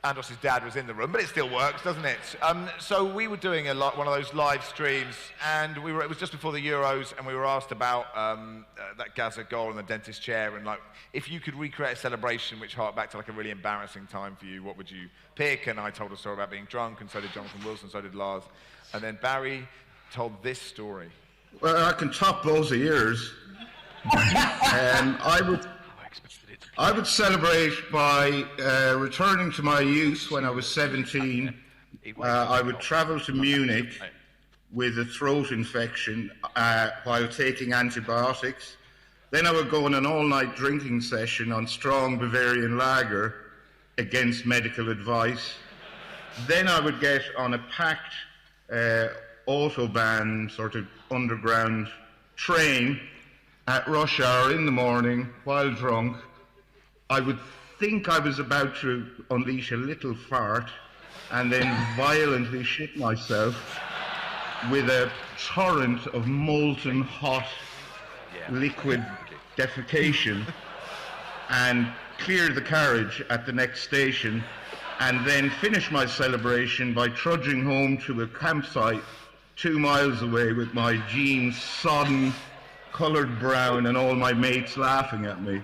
A: Andros' dad was in the room, but it still works, doesn't it? So we were doing one of those live streams, and it was just before the Euros, and we were asked about that Gaza goal in the dentist chair, and like, if you could recreate a celebration which harked back to like a really embarrassing time for you, what would you pick? And I told a story about being drunk, and so did Jonathan Wilson, so did Lars. And then Barry told this story.
O: Well, I can top both of yours. I would celebrate by returning to my youth when I was 17. I would travel to Munich with a throat infection while taking antibiotics. Then I would go on an all-night drinking session on strong Bavarian lager against medical advice. Then I would get on a packed autobahn, sort of underground train at rush hour in the morning while drunk. I would think I was about to unleash a little fart and then violently shit myself with a torrent of molten hot liquid defecation and clear the carriage at the next station and then finish my celebration by trudging home to a campsite 2 miles away with my jeans sodden, coloured brown and all my mates laughing at me.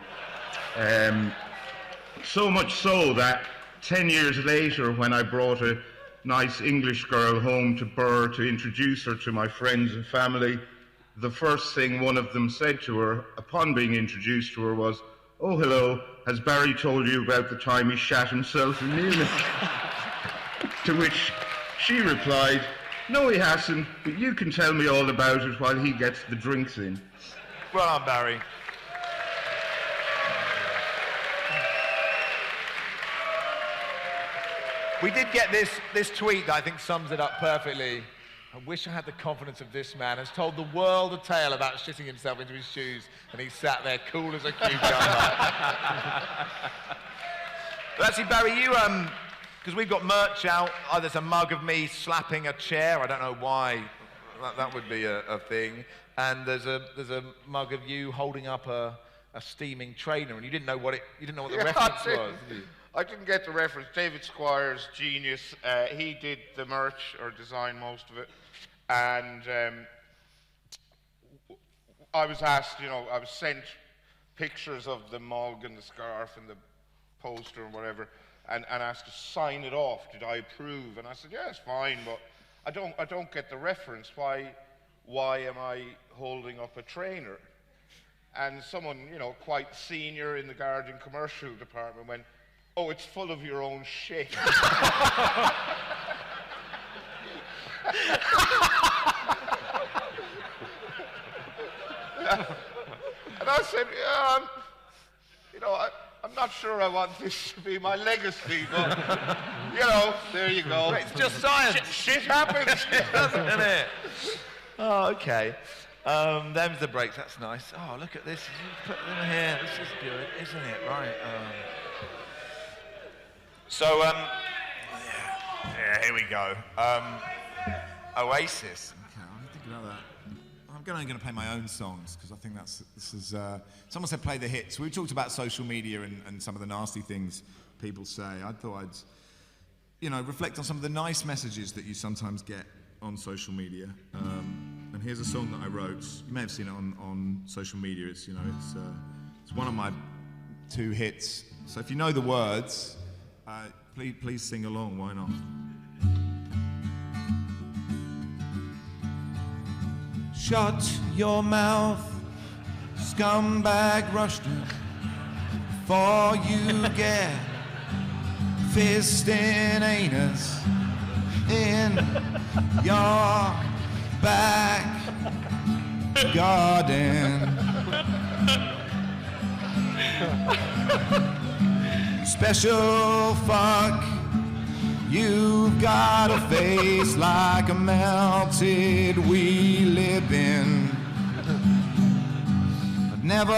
O: So much so that 10 years later, when I brought a nice English girl home to Burr to introduce her to my friends and family, the first thing one of them said to her upon being introduced to her was, "Oh, hello, has Barry told you about the time he shat himself in Munich?" To which she replied, "No, he hasn't, but you can tell me all about it while he gets the drinks in."
A: Well done, Barry. We did get this tweet that I think sums it up perfectly. "I wish I had the confidence of this man. Has told the world a tale about shitting himself into his shoes, and he sat there cool as a cucumber." But actually, Barry, you because we've got merch out. There's a mug of me slapping a chair. I don't know why that would be a thing. And there's a mug of you holding up a steaming trainer, and you didn't know what the reference was. Did you?
D: I didn't get the reference. David Squire's genius. He did the merch, or designed most of it. And I was asked, I was sent pictures of the mug and the scarf and the poster and whatever, and asked to sign it off. Did I approve? And I said, yeah, it's fine, but I don't get the reference. Why am I holding up a trainer? And someone, quite senior in the Guardian commercial department went, "Oh, it's full of your own shit." And I said, I'm not sure I want this to be my legacy, but, you know, there you go.
A: It's just science.
D: Shit happens.
A: Doesn't it? Oh, okay. Them's the breaks. That's nice. Oh, look at this. You put them here. This is good, isn't it? Right. So, yeah, here we go. Oasis.
K: Okay, I'm thinking about that. I'm only going to play my own songs because I think this is. Someone said play the hits. We talked about social media and some of the nasty things people say. I thought I'd, reflect on some of the nice messages that you sometimes get on social media. And here's a song that I wrote. You may have seen it on social media. It's one of my 2 hits. So if you know the words, please sing along. Why not? Shut your mouth, scumbag Rushton, before you get fist in anus in your back garden. Special fuck, you've got a face like a melted wee lip-in. I've never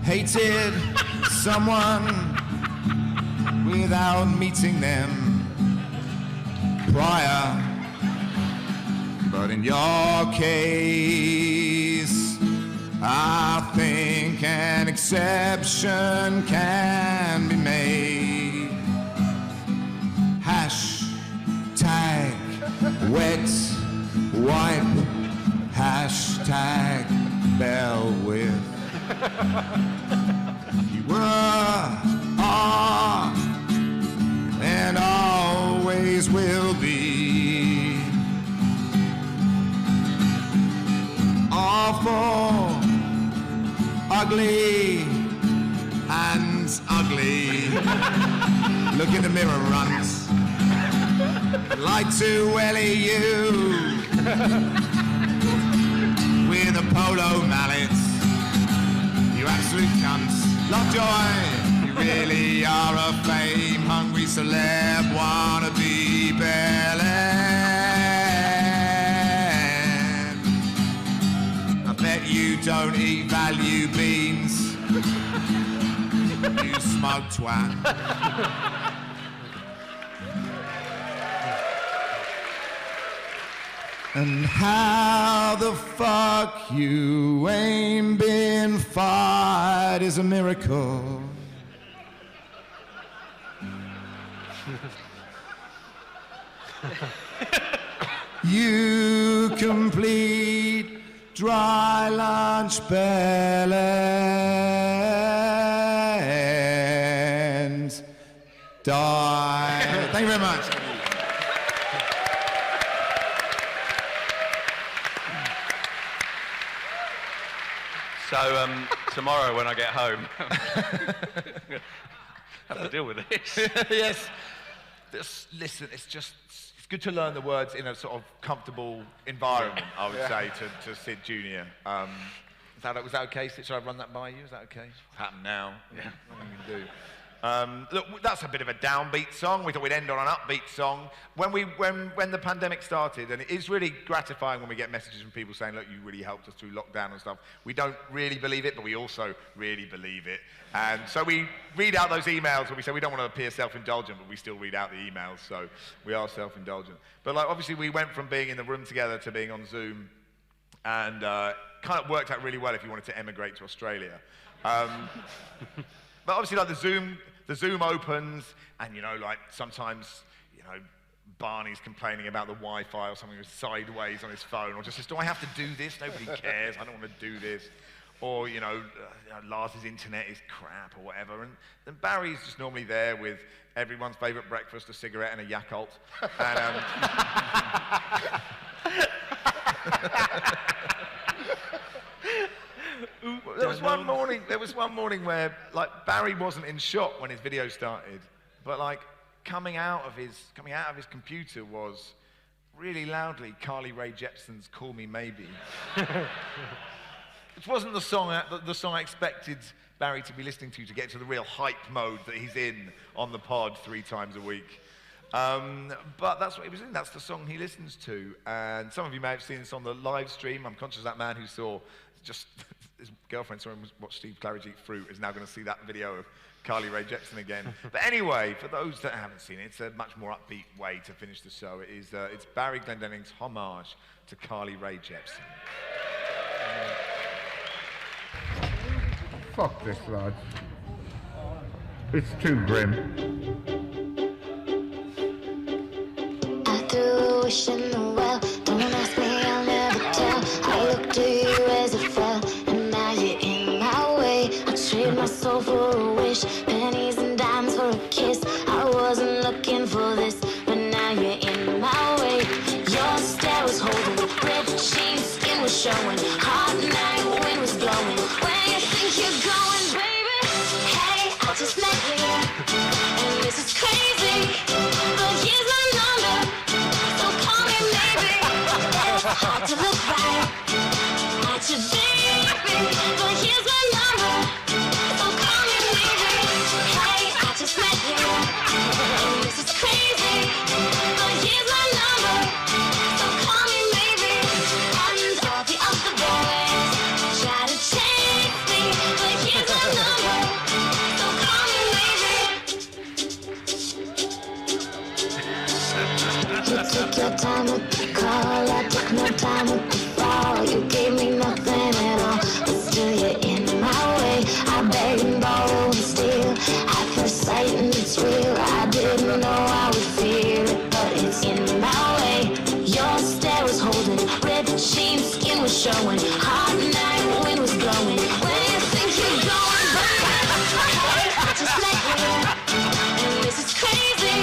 K: hated someone without meeting them prior. But in your case, I think an exception can be made. Hashtag wet wipe. Hashtag bell whip. You were, are, and always will be awful, ugly, and ugly. Look in the mirror, runts. Like to welly you with a polo mallet. You absolute cunts. Lovejoy, you really are a fame-hungry celeb wannabe bellend. I bet you don't eat value beans. You smug twat. And how the fuck you ain't been fired is a miracle. You complete dry lunch bellend. Die. Thank you very much.
C: So tomorrow when I get home, have to deal with this.
A: Yes. Listen, it's good to learn the words in a sort of comfortable environment, I would say, to Sid Jr. Was that okay, Sid? Should I run that by you? Is that okay? It's happened now. Yeah. What are you going to do? Look, that's a bit of a downbeat song. We thought we'd end on an upbeat song. When the pandemic started, and it is really gratifying when we get messages from people saying, look, you really helped us through lockdown and stuff. We don't really believe it, but we also really believe it. And so we read out those emails when we say we don't want to appear self-indulgent, but we still read out the emails, so we are self-indulgent. But like, obviously we went from being in the room together to being on Zoom, and kind of worked out really well if you wanted to emigrate to Australia. But obviously, like the Zoom opens, and like sometimes, Barney's complaining about the Wi-Fi or something sideways on his phone, or just says, do I have to do this? Nobody cares. I don't want to do this. Or, Lars's internet is crap or whatever. And then Barry's just normally there with everyone's favourite breakfast, a cigarette and a Yakult. And, there was one morning where Barry wasn't in shot when his video started, but coming out of his computer was really loudly Carly Rae Jepsen's "Call Me Maybe." It wasn't the song I expected Barry to be listening to get to the real hype mode that he's in on the pod 3 times a week. But that's what he was in. That's the song he listens to. And some of you may have seen this on the live stream. I'm conscious of that man who saw just his girlfriend saw him watch Steve Claridge eat fruit is now going to see that video of Carly Rae Jepsen again. But anyway, for those that haven't seen it, it's a much more upbeat way to finish the show. It's Barry Glendenning's homage to Carly Rae Jepsen.
O: Fuck this, lad. It's too grim.
Q: I threw a wish in the well. Don't ask me, I'll never tell. I looked to you as it fell, and now you're in my way. I trade my soul for a wish, pennies and dimes for a kiss. I wasn't looking for this, but now you're in my way. Your stare was holding, red jeans, skin was showing. Hot night, wind was blowing. Where you think you're going, baby? Hey, I just met you, and this is crazy. But here's my number, so call me maybe. It's hard to look right at you, baby. But here's my number, so call me maybe. Hey, I just met you, and this is crazy. But here's my number, so call me maybe. And all the other boys try to chase me, but here's my number, so call me maybe. You took your time with the call, I took no time with the fall. You gave me nothing at all, but still you're in my way. I beg and borrow and steal, at first sight and it's real. I didn't know I would feel it, but it's in my way. Your stare was holding, red jeans, skin was showing. Hot night, wind was blowing. Where you think you're going, baby? Hey, I just met you, and this is crazy.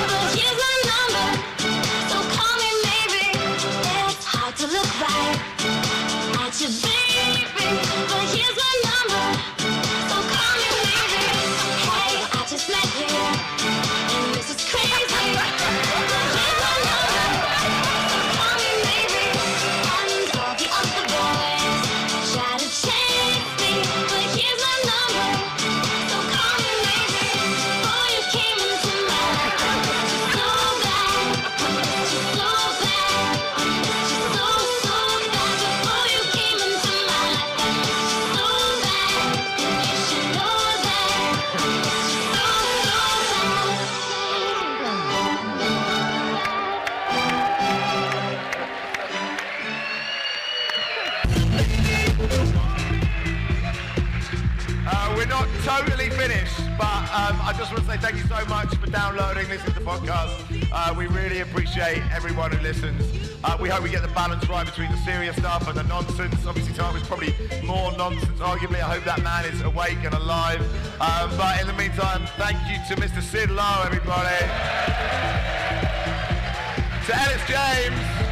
Q: But here's my number, so call me maybe. It's hard to look right at you, baby. But here's my number, so call me maybe. Hey, I just met you, and this is crazy. But here's my number, so call me maybe. And all the other boys try to chase me, but here's my number, so call me maybe. Oh, you came into my life, I missed you so bad. I missed you so bad. I missed you so, so bad. Before you came into my life, I missed you so bad. And you should know that I missed you so,
A: We're not totally finished, but I just want to say thank you so much for downloading, listening to the podcast. We really appreciate everyone who listens. We hope we get the balance right between the serious stuff and the nonsense. Obviously tonight was probably more nonsense, arguably. I hope that man is awake and alive. But in the meantime, thank you to Mr. Sid Lowe, everybody. To Elis James.